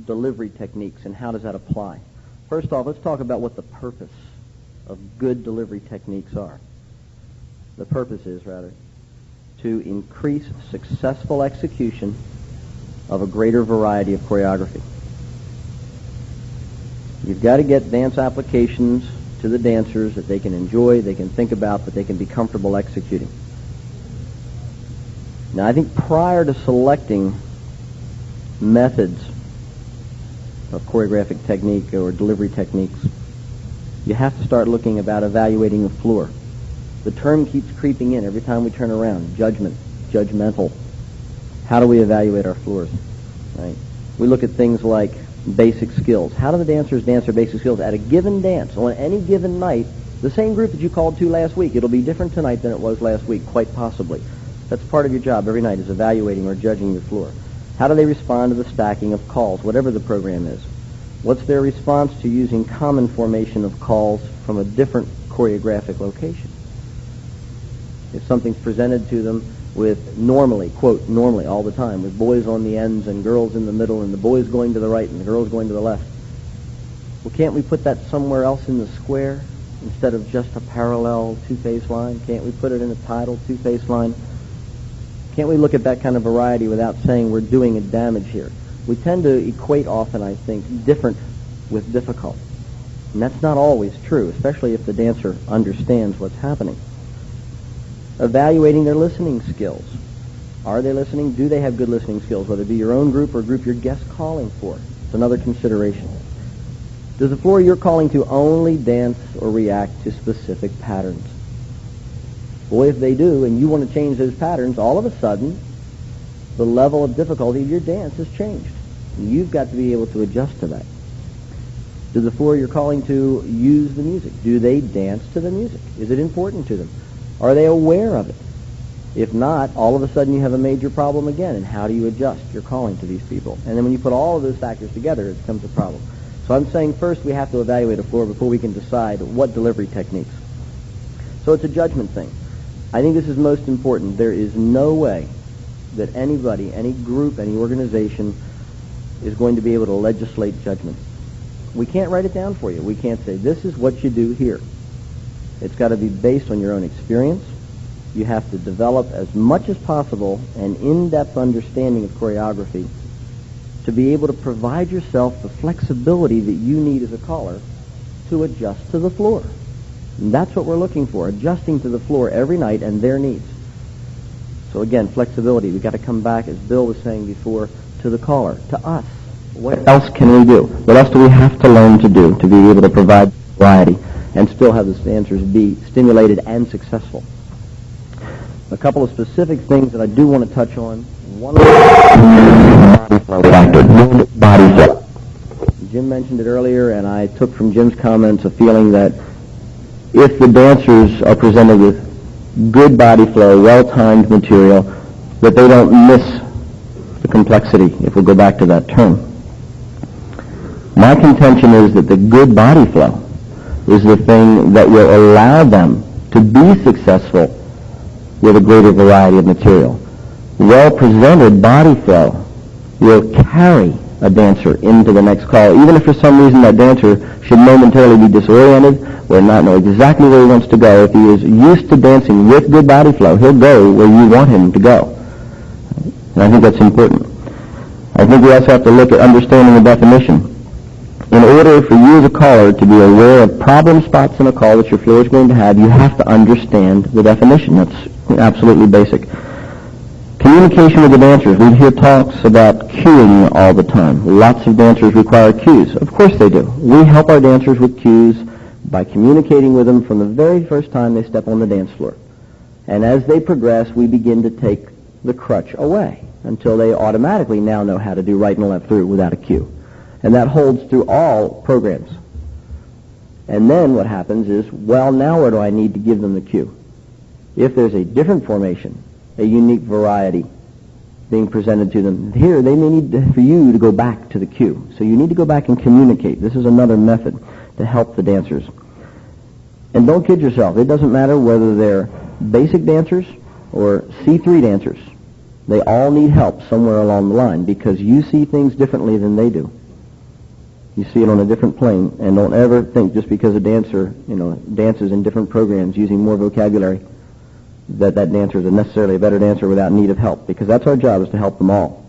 delivery techniques and how does that apply. First off, let's talk about what the purpose of good delivery techniques are. The purpose is, rather, to increase successful execution of a greater variety of choreography. You've got to get dance applications to the dancers that they can enjoy, they can think about, but they can be comfortable executing. Now, I think prior to selecting methods of choreographic technique or delivery techniques, you have to start looking about evaluating the floor. The term keeps creeping in every time we turn around. Judgment, judgmental. How do we evaluate our floors? Right? We look at things like basic skills. How do the dancers dance their basic skills at a given dance? On any given night, the same group that you called to last week, it'll be different tonight than it was last week, quite possibly. That's part of your job every night, is evaluating or judging your floor. How do they respond to the stacking of calls, whatever the program is? What's their response to using common formation of calls from a different choreographic location? If something's presented to them with normally, quote, normally all the time, with boys on the ends and girls in the middle and the boys going to the right and the girls going to the left, well, can't we put that somewhere else in the square instead of just a parallel two-phase line? Can't we put it in a tidal two-phase line? Can't we look at that kind of variety without saying we're doing a damage here? We tend to equate often, I think, different with difficult. And that's not always true, especially if the dancer understands what's happening. Evaluating their listening skills. Are they listening? Do they have good listening skills, whether it be your own group or a group you're guest calling for? It's another consideration. Does the floor you're calling to only dance or react to specific patterns? Boy, if they do, and you want to change those patterns, all of a sudden, the level of difficulty of your dance has changed. And you've got to be able to adjust to that. Does the floor you're calling to use the music? Do they dance to the music? Is it important to them? Are they aware of it? If not, all of a sudden you have a major problem again, and how do you adjust your calling to these people? And then when you put all of those factors together, it becomes a problem. So I'm saying first we have to evaluate a floor before we can decide what delivery techniques. So it's a judgment thing. I think this is most important. There is no way that anybody, any group, any organization is going to be able to legislate judgment. We can't write it down for you. We can't say, this is what you do here. It's got to be based on your own experience. You have to develop as much as possible an in-depth understanding of choreography to be able to provide yourself the flexibility that you need as a caller to adjust to the floor. And that's what we're looking for, adjusting to the floor every night and their needs. So again, flexibility. We've got to come back, as Bill was saying before, to the caller, to us. What else can we do? What else do we have to learn to do to be able to provide variety and still have the dancers be stimulated and successful? A couple of specific things that I do want to touch on. One factor, good body flow. Jim mentioned it earlier, and I took from Jim's comments a feeling that if the dancers are presented with good body flow, well-timed material, that they don't miss the complexity, if we go back to that term. My contention is that the good body flow is the thing that will allow them to be successful with a greater variety of material. Well-presented body flow will carry a dancer into the next call, even if for some reason that dancer should momentarily be disoriented or not know exactly where he wants to go. If he is used to dancing with good body flow, he'll go where you want him to go. And I think that's important. I think we also have to look at understanding the definition. In order for you as a caller to be aware of problem spots in a call that your floor is going to have, you have to understand the definition. That's absolutely basic. Communication with the dancers. We hear talks about cueing all the time. Lots of dancers require cues. Of course they do. We help our dancers with cues by communicating with them from the very first time they step on the dance floor. And as they progress, we begin to take the crutch away until they automatically now know how to do right and left through without a cue. And that holds through all programs. And then what happens is, well, now where do I need to give them the cue? If there's a different formation, a unique variety being presented to them, here they may need for you to go back to the cue. So you need to go back and communicate. This is another method to help the dancers. And don't kid yourself. It doesn't matter whether they're basic dancers or C3 dancers. They all need help somewhere along the line because you see things differently than they do. You see it on a different plane, and don't ever think just because a dancer, dances in different programs using more vocabulary that dancer is necessarily a better dancer without need of help, because that's our job, is to help them all.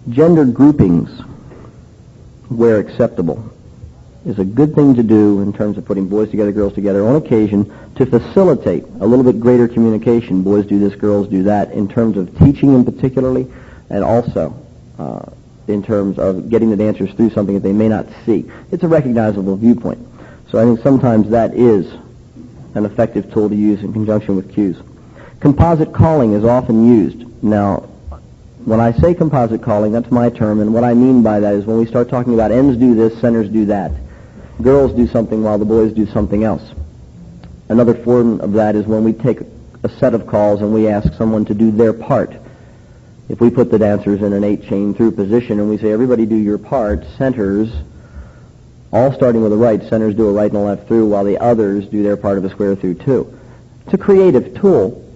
Gender groupings, where acceptable, is a good thing to do in terms of putting boys together, girls together, on occasion to facilitate a little bit greater communication. Boys do this, girls do that, in terms of teaching them particularly, and also in terms of getting the dancers through something that they may not see. It's a recognizable viewpoint. So I think sometimes that is an effective tool to use in conjunction with cues. Composite calling is often used. Now, when I say composite calling, that's my term, and what I mean by that is when we start talking about ends do this, centers do that. Girls do something while the boys do something else. Another form of that is when we take a set of calls and we ask someone to do their part. If we put the dancers in an 8 chain through position and we say, everybody do your part, centers, all starting with a right, centers do a right and a left through while the others do their part of a square through 2. It's a creative tool,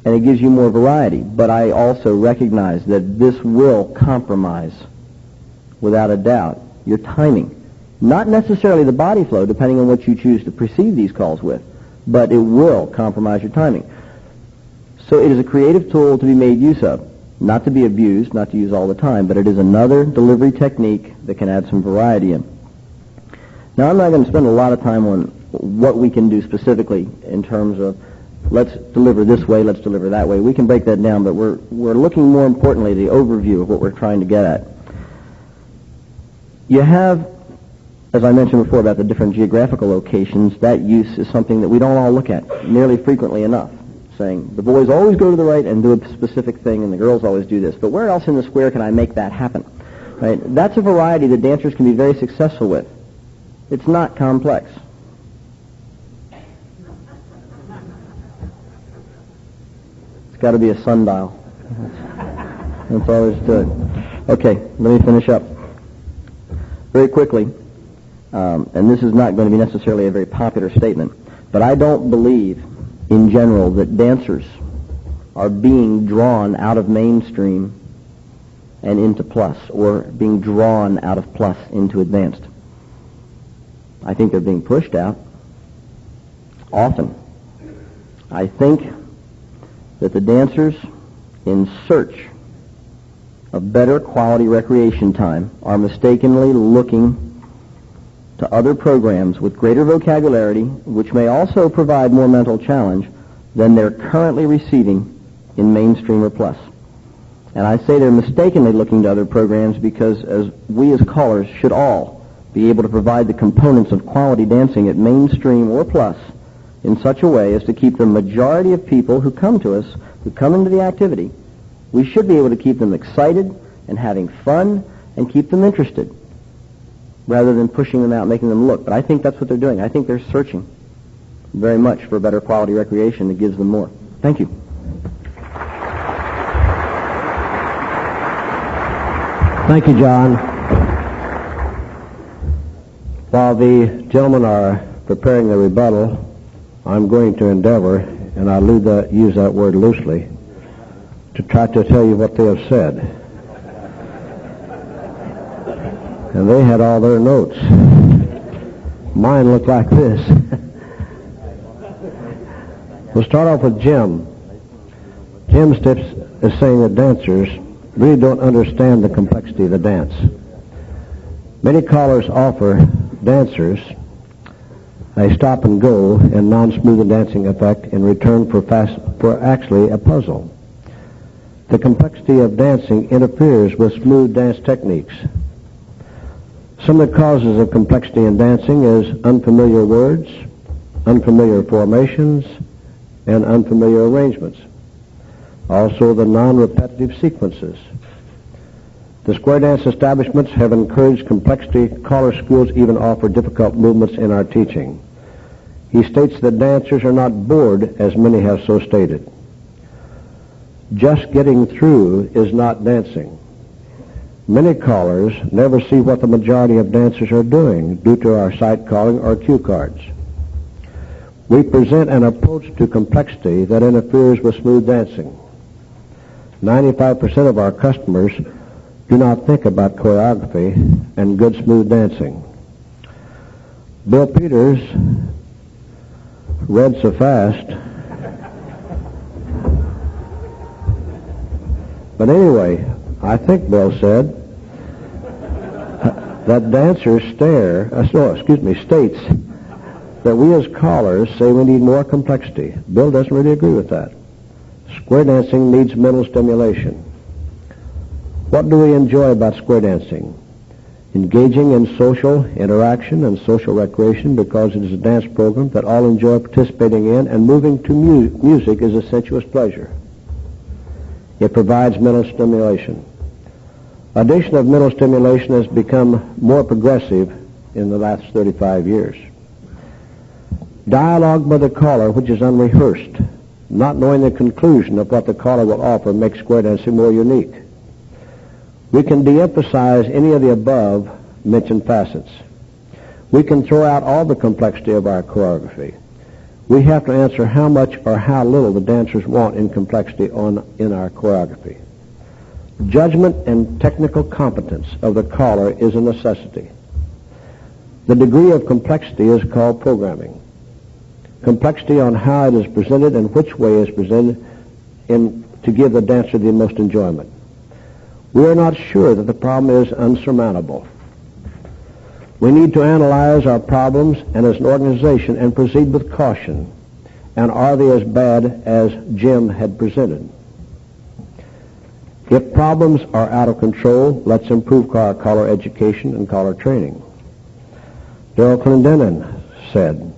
and it gives you more variety, but I also recognize that this will compromise, without a doubt, your timing. Not necessarily the body flow, depending on what you choose to precede these calls with, but it will compromise your timing. So it is a creative tool to be made use of, not to be abused, not to use all the time, but it is another delivery technique that can add some variety in. Now, I'm not going to spend a lot of time on what we can do specifically in terms of let's deliver this way, let's deliver that way. We can break that down, but we're looking more importantly at the overview of what we're trying to get at. You have, as I mentioned before about the different geographical locations, that use is something that we don't all look at nearly frequently enough, saying the boys always go to the right and do a specific thing and the girls always do this. But where else in the square can I make that happen? Right? That's a variety that dancers can be very successful with. It's not complex. It's got to be a sundial. That's all there's to it. Okay, let me finish up. Very quickly, and this is not going to be necessarily a very popular statement, but I don't believe in general that dancers are being drawn out of mainstream and into plus, or being drawn out of plus into advanced. I think they're being pushed out often. I think that the dancers, in search of better quality recreation time, are mistakenly looking to other programs with greater vocabulary, which may also provide more mental challenge than they're currently receiving in mainstream or plus. And I say they're mistakenly looking to other programs because we as callers should all be able to provide the components of quality dancing at mainstream or plus in such a way as to keep the majority of people who come to us, who come into the activity, we should be able to keep them excited and having fun and keep them interested, rather than pushing them out and making them look. But I think that's what they're doing. I think they're searching very much for better quality recreation that gives them more. Thank you.
Thank you, John. While the gentlemen are preparing the rebuttal, I'm going to endeavor, and I'll use that word loosely, to try to tell you what they have said. And they had all their notes. Mine looked like this. We'll start off with Jim. Jim is saying that dancers really don't understand the complexity of the dance. Many callers offer dancers a stop and go and non-smooth dancing effect in return for actually a puzzle. The complexity of dancing interferes with smooth dance techniques. Some of the causes of complexity in dancing is unfamiliar words, unfamiliar formations, and unfamiliar arrangements. Also the non-repetitive sequences. The square dance establishments have encouraged complexity. Caller schools even offer difficult movements in our teaching. He states that dancers are not bored, as many have so stated. Just getting through is not dancing. Many callers never see what the majority of dancers are doing due to our sight calling or cue cards. We present an approach to complexity that interferes with smooth dancing. 95% of our customers do not think about choreography and good smooth dancing. Bill Peters read so fast. But anyway, I think Bill said that dancers states that we as callers say we need more complexity. Bill doesn't really agree with that. Square dancing needs mental stimulation. What do we enjoy about square dancing? Engaging in social interaction and social recreation because it is a dance program that all enjoy participating in, and moving to music is a sensuous pleasure. It provides mental stimulation. Addition of mental stimulation has become more progressive in the last 35 years. Dialogue by the caller, which is unrehearsed, not knowing the conclusion of what the caller will offer, makes square dancing more unique. We can de-emphasize any of the above mentioned facets. We can throw out all the complexity of our choreography. We have to answer how much or how little the dancers want in complexity in our choreography. Judgment and technical competence of the caller is a necessity. The degree of complexity is called programming. Complexity on how it is presented and which way it is presented to give the dancer the most enjoyment. We are not sure that the problem is unsurmountable. We need to analyze our problems and as an organization and proceed with caution. And are they as bad as Jim had presented? If problems are out of control, let's improve our caller education and caller training. Daryl Clendenin said,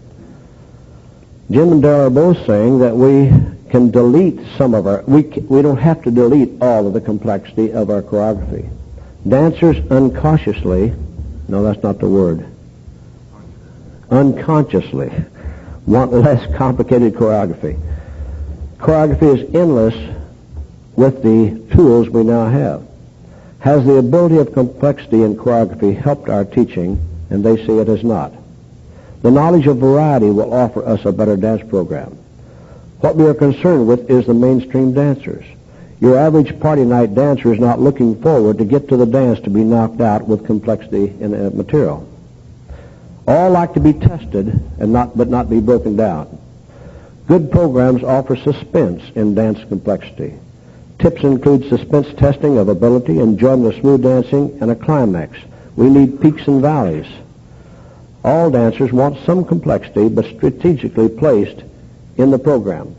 Jim and Daryl are both saying that we can delete some of we don't have to delete all of the complexity of our choreography. Dancers unconsciously, no, that's not the word, unconsciously want less complicated choreography. Choreography is endless with the tools we now have. Has the ability of complexity in choreography helped our teaching? And they say it has not. The knowledge of variety will offer us a better dance program. What we are concerned with is the mainstream dancers. Your average party night dancer is not looking forward to get to the dance to be knocked out with complexity in material. All like to be tested and but not be broken down. Good programs offer suspense in dance complexity. Tips include suspense testing of ability, enjoyment of smooth dancing, and a climax. We need peaks and valleys. All dancers want some complexity, but strategically placed in the program.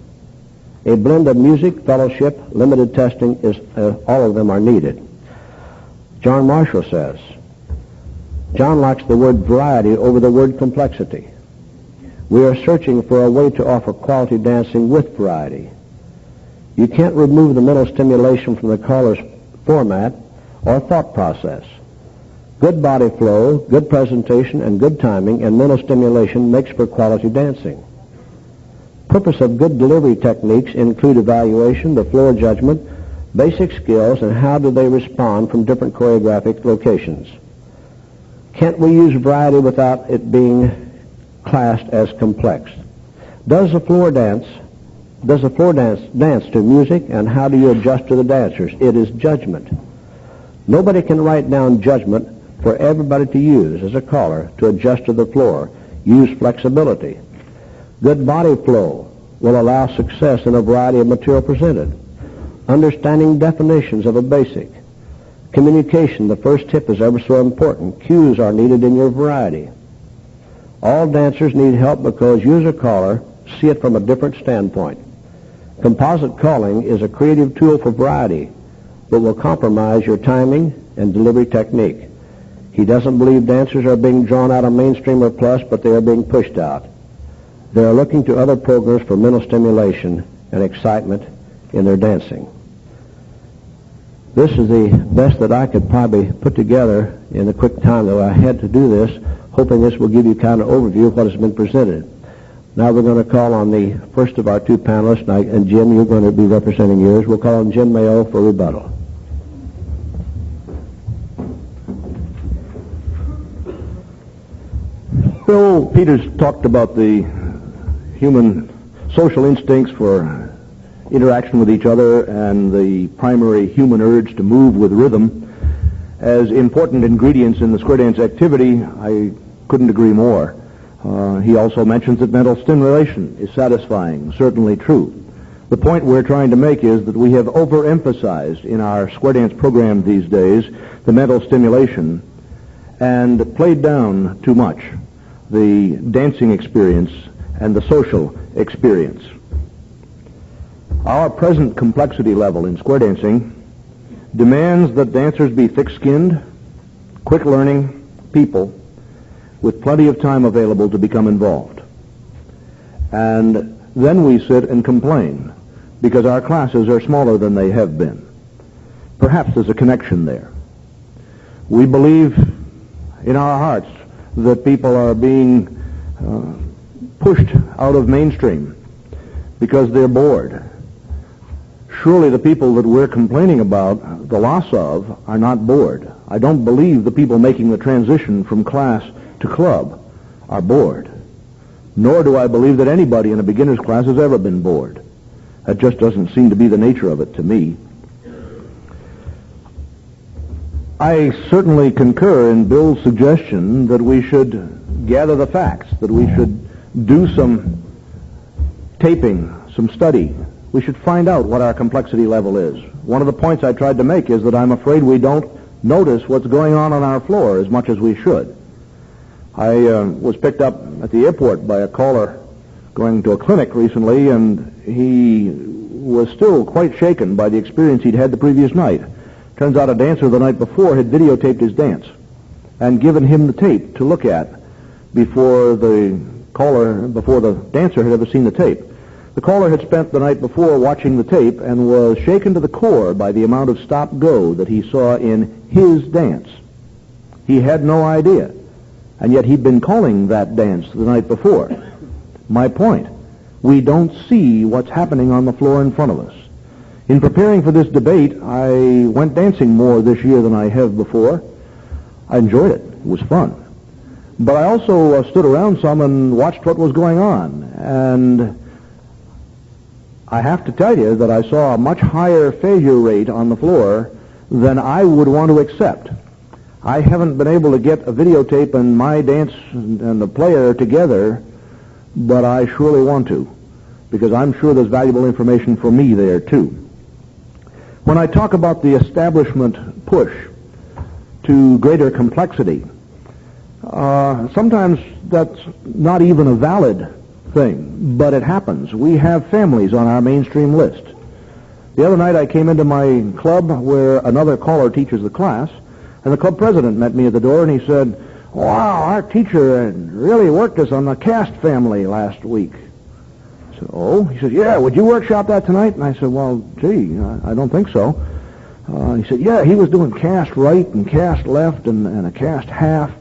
A blend of music, fellowship, limited testing all of them are needed. John Marshall says, John likes the word variety over the word complexity. We are searching for a way to offer quality dancing with variety. You can't remove the mental stimulation from the caller's format or thought process. Good body flow, good presentation, and good timing and mental stimulation makes for quality dancing. Purpose of good delivery techniques include evaluation, the floor judgment, basic skills, and how do they respond from different choreographic locations. Can't we use variety without it being classed as complex? Does the floor dance to music, and how do you adjust to the dancers? It is judgment. Nobody can write down judgment for everybody to use as a caller to adjust to the floor. Use flexibility. Good body flow will allow success in a variety of material presented. Understanding definitions of a basic. Communication, the first tip, is ever so important. Cues are needed in your variety. All dancers need help because you as a caller see it from a different standpoint. Composite calling is a creative tool for variety, but will compromise your timing and delivery technique. He doesn't believe dancers are being drawn out of mainstream or plus, but they are being pushed out. They are looking to other programs for mental stimulation and excitement in their dancing. This is the best that I could probably put together in the quick time that I had to do this, hoping this will give you kind of overview of what has been presented. Now we're going to call on the first of our two panelists, and Jim, you're going to be representing yours. We'll call on Jim Mayo for rebuttal.
Bill Peters talked about the human social instincts for interaction with each other and the primary human urge to move with rhythm as important ingredients in the square dance activity, I couldn't agree more. He also mentions that mental stimulation is satisfying, certainly true. The point we're trying to make is that we have overemphasized in our square dance program these days the mental stimulation and played down too much the dancing experience and the social experience. Our present complexity level in square dancing demands that dancers be thick-skinned, quick-learning people with plenty of time available to become involved. And then we sit and complain because our classes are smaller than they have been. Perhaps there's a connection there. We believe in our hearts that people are being pushed out of mainstream because they're bored. Surely the people that we're complaining about the loss of are not bored. I don't believe the people making the transition from class to club are bored. Nor do I believe that anybody in a beginner's class has ever been bored. That just doesn't seem to be the nature of it to me. I certainly concur in Bill's suggestion that we should gather the facts, that we should do some taping, some study. We should find out what our complexity level is. One of the points I tried to make is that I'm afraid we don't notice what's going on our floor as much as we should. I was picked up at the airport by a caller going to a clinic recently, and he was still quite shaken by the experience he'd had the previous night. Turns out a dancer the night before had videotaped his dance and given him the tape to look at before the dancer had ever seen the tape. The caller had spent the night before watching the tape and was shaken to the core by the amount of stop-go that he saw in his dance. He had no idea, and yet he'd been calling that dance the night before. My point, we don't see what's happening on the floor in front of us. In preparing for this debate, I went dancing more this year than I have before. I enjoyed it. It was fun. But I also stood around some and watched what was going on, and I have to tell you that I saw a much higher failure rate on the floor than I would want to accept. I haven't been able to get a videotape and my dance and the player together, but I surely want to, because I'm sure there's valuable information for me there, too. When I talk about the establishment push to greater complexity, sometimes that's not even a valid thing, but it happens. We have families on our mainstream list. The other night I came into my club where another caller teaches the class, and the club president met me at the door, and he said, "Wow, our teacher really worked us on the Cast family last week." I said, "Oh?" He said, "Yeah, would you workshop that tonight?" And I said, "Well, gee, I don't think so." He said, "Yeah, he was doing cast right and cast left and a cast half."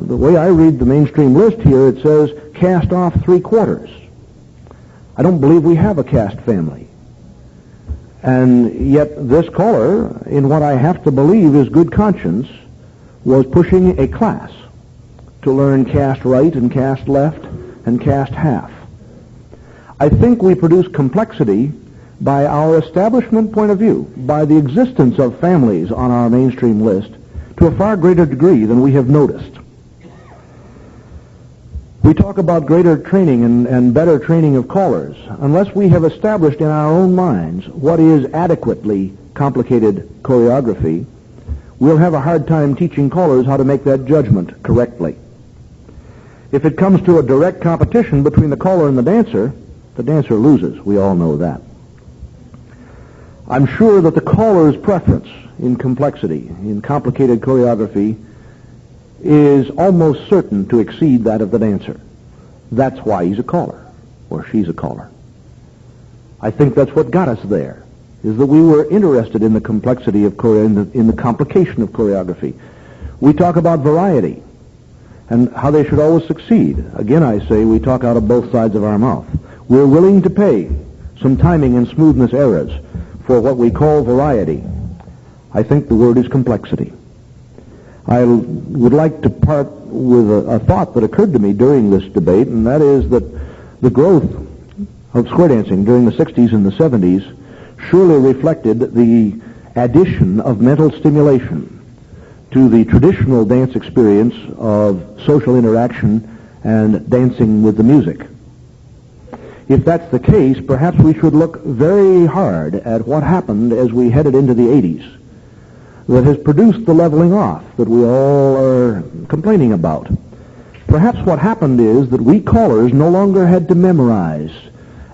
The way I read the mainstream list here, it says cast off 3/4. I don't believe we have a cast family. And yet this caller, in what I have to believe is good conscience, was pushing a class to learn cast right and cast left and cast half. I think we produce complexity by our establishment point of view, by the existence of families on our mainstream list, to a far greater degree than we have noticed. We talk about greater training and better training of callers. Unless we have established in our own minds what is adequately complicated choreography, we'll have a hard time teaching callers how to make that judgment correctly. If it comes to a direct competition between the caller and the dancer loses. We all know that. I'm sure that the caller's preference in complexity, in complicated choreography, is almost certain to exceed that of the dancer. That's why he's a caller, or she's a caller. I think that's what got us there, is that we were interested in the complexity of in the complication of choreography. We talk about variety and how they should always succeed. Again, I say we talk out of both sides of our mouth. We're willing to pay some timing and smoothness errors for what we call variety. I think the word is complexity. I would like to part with a thought that occurred to me during this debate, and that is that the growth of square dancing during the 60s and the 70s surely reflected the addition of mental stimulation to the traditional dance experience of social interaction and dancing with the music. If that's the case, perhaps we should look very hard at what happened as we headed into the 80s that has produced the leveling off that we all are complaining about. Perhaps what happened is that we callers no longer had to memorize,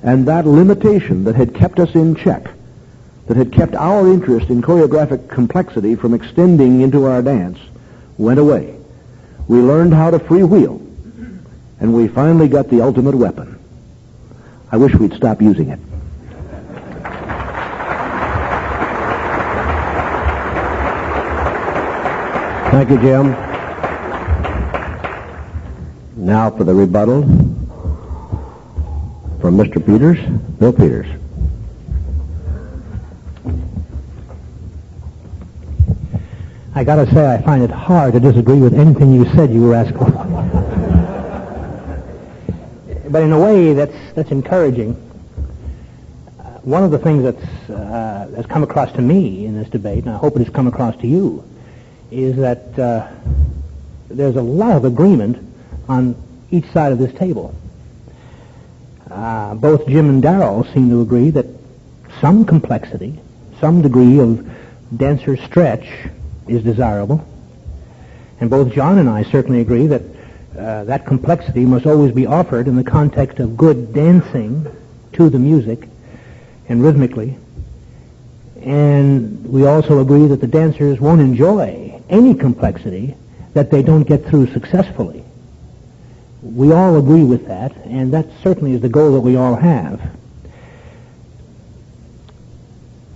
and that limitation that had kept us in check, that had kept our interest in choreographic complexity from extending into our dance, went away. We learned how to freewheel, and we finally got the ultimate weapon. I wish we'd stop using it.
Thank you, Jim. Now for the rebuttal from Mr. Peters, Bill Peters.
I gotta say, I find it hard to disagree with anything you said, you rascal. But in a way, that's encouraging. One of the things that's come across to me in this debate, and I hope it has come across to you, is that there's a lot of agreement on each side of this table. Both Jim and Daryl seem to agree that some complexity, some degree of dancer stretch is desirable. And both John and I certainly agree that that complexity must always be offered in the context of good dancing to the music and rhythmically. And we also agree that the dancers won't enjoy any complexity that they don't get through successfully. We all agree with that, and that certainly is the goal that we all have.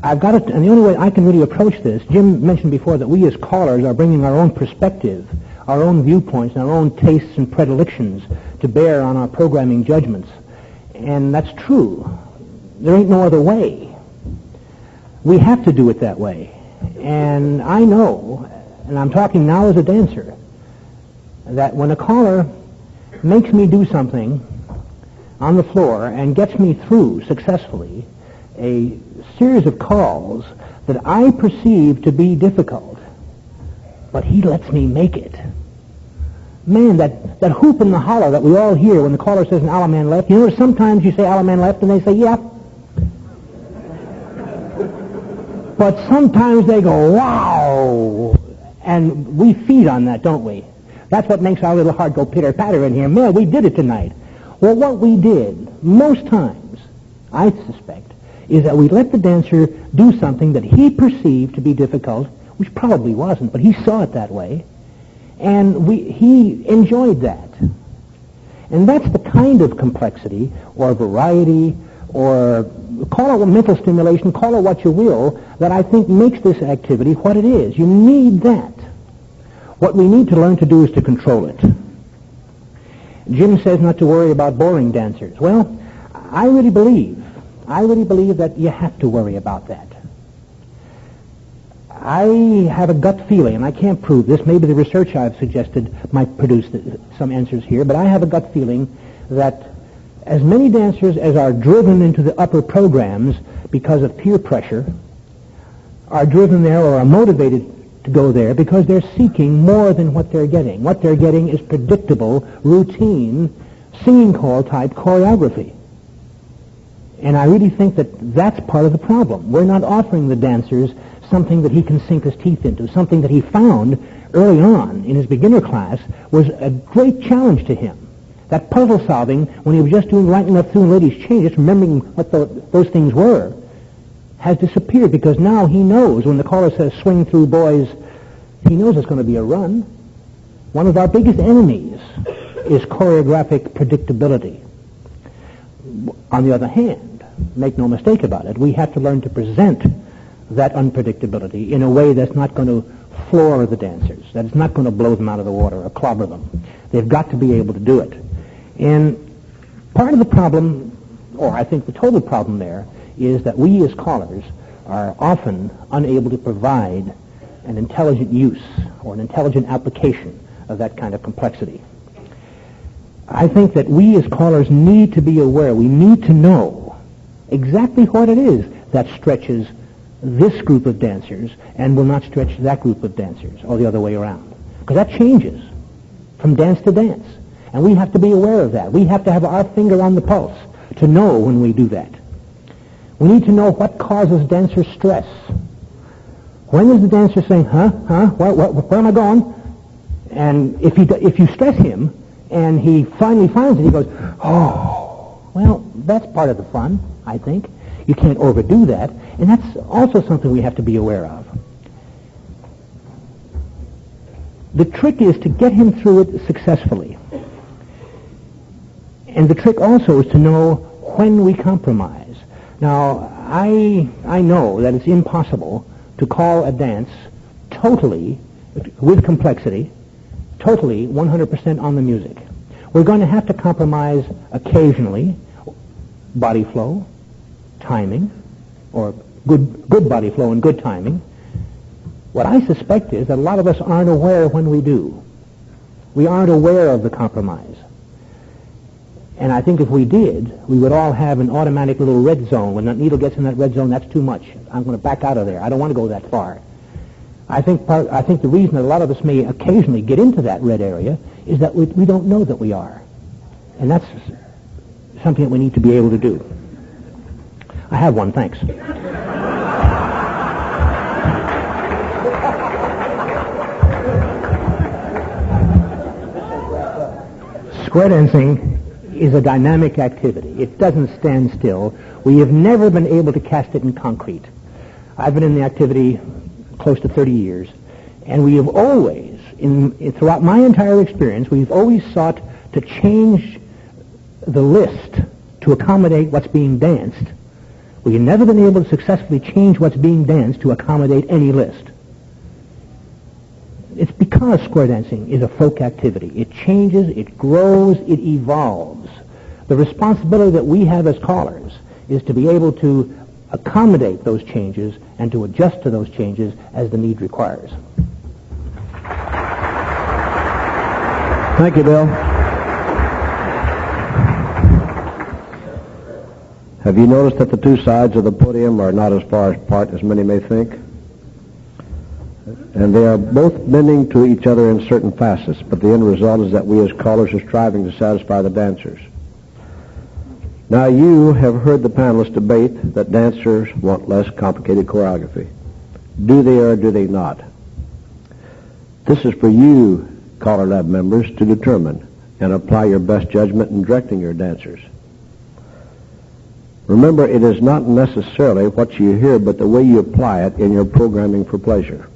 I've got it, and the only way I can really approach this, Jim mentioned before that we as callers are bringing our own perspective, our own viewpoints, and our own tastes and predilections to bear on our programming judgments. And that's true. There ain't no other way. We have to do it that way. And I know, and I'm talking now as a dancer, that when a caller makes me do something on the floor and gets me through successfully a series of calls that I perceive to be difficult, but he lets me make it. Man, that hoop and the holler that we all hear when the caller says an a la man left, you know, sometimes you say a la man left and they say, yeah. But sometimes they go, wow. And we feed on that, don't we? That's what makes our little heart go pitter-patter in here. Man, we did it tonight. Well, what we did, most times, I suspect, is that we let the dancer do something that he perceived to be difficult, which probably wasn't, but he saw it that way, and he enjoyed that. And that's the kind of complexity, or variety, or call it mental stimulation, call it what you will, that I think makes this activity what it is. You need that. What we need to learn to do is to control it. Jim says not to worry about boring dancers. Well, I really believe that you have to worry about that. I have a gut feeling, and I can't prove this, maybe the research I've suggested might produce some answers here, but I have a gut feeling that as many dancers as are driven into the upper programs because of peer pressure are driven there or are motivated to go there because they're seeking more than what they're getting. What they're getting is predictable, routine, singing call type choreography. And I really think that that's part of the problem. We're not offering the dancers something that he can sink his teeth into, something that he found early on in his beginner class was a great challenge to him. That puzzle solving, when he was just doing right enough through ladies' change, just remembering what those things were, has disappeared because now he knows when the caller says swing through boys, he knows it's going to be a run. One of our biggest enemies is choreographic predictability. On the other hand, make no mistake about it, we have to learn to present that unpredictability in a way that's not going to floor the dancers, that it's not going to blow them out of the water or clobber them. They've got to be able to do it. And part of the problem, or I think the total problem there, is that we as callers are often unable to provide an intelligent use or an intelligent application of that kind of complexity. I think that we as callers need to be aware, we need to know exactly what it is that stretches this group of dancers and will not stretch that group of dancers, or the other way around. Because that changes from dance to dance. And we have to be aware of that. We have to have our finger on the pulse to know when we do that. We need to know what causes dancer stress. When is the dancer saying, where am I going? And if you stress him, and he finally finds it, he goes, oh, well, that's part of the fun, I think. You can't overdo that, and that's also something we have to be aware of. The trick is to get him through it successfully. And the trick also is to know when we compromise. Now, I know that it's impossible to call a dance totally, with complexity, totally 100% on the music. We're going to have to compromise occasionally body flow, timing, or good body flow and good timing. What I suspect is that a lot of us aren't aware when we do. We aren't aware of the compromise. And I think if we did, we would all have an automatic little red zone. When that needle gets in that red zone, that's too much. I'm going to back out of there. I don't want to go that far. I think the reason that a lot of us may occasionally get into that red area is that we don't know that we are. And that's something that we need to be able to do. I have one, thanks. Square dancing is a dynamic activity. It doesn't stand still. We have never been able to cast it in concrete. I've been in the activity close to 30 years, and we have always, throughout my entire experience, we've always sought to change the list to accommodate what's being danced. We have never been able to successfully change what's being danced to accommodate any list. It's because square dancing is a folk activity. It changes, it grows, it evolves. The responsibility that we have as callers is to be able to accommodate those changes and to adjust to those changes as the need requires.
Thank you, Bill. Have you noticed that the two sides of the podium are not as far apart as many may think? And they are both bending to each other in certain facets, but the end result is that we as callers are striving to satisfy the dancers. Now, you have heard the panelists debate that dancers want less complicated choreography. Do they or do they not? This is for you, CALLERLAB members, to determine and apply your best judgment in directing your dancers. Remember, it is not necessarily what you hear, but the way you apply it in your programming for pleasure.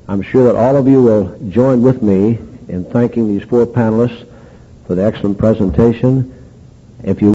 I'm sure that all of you will join with me in thanking these four panelists for the excellent presentation. If you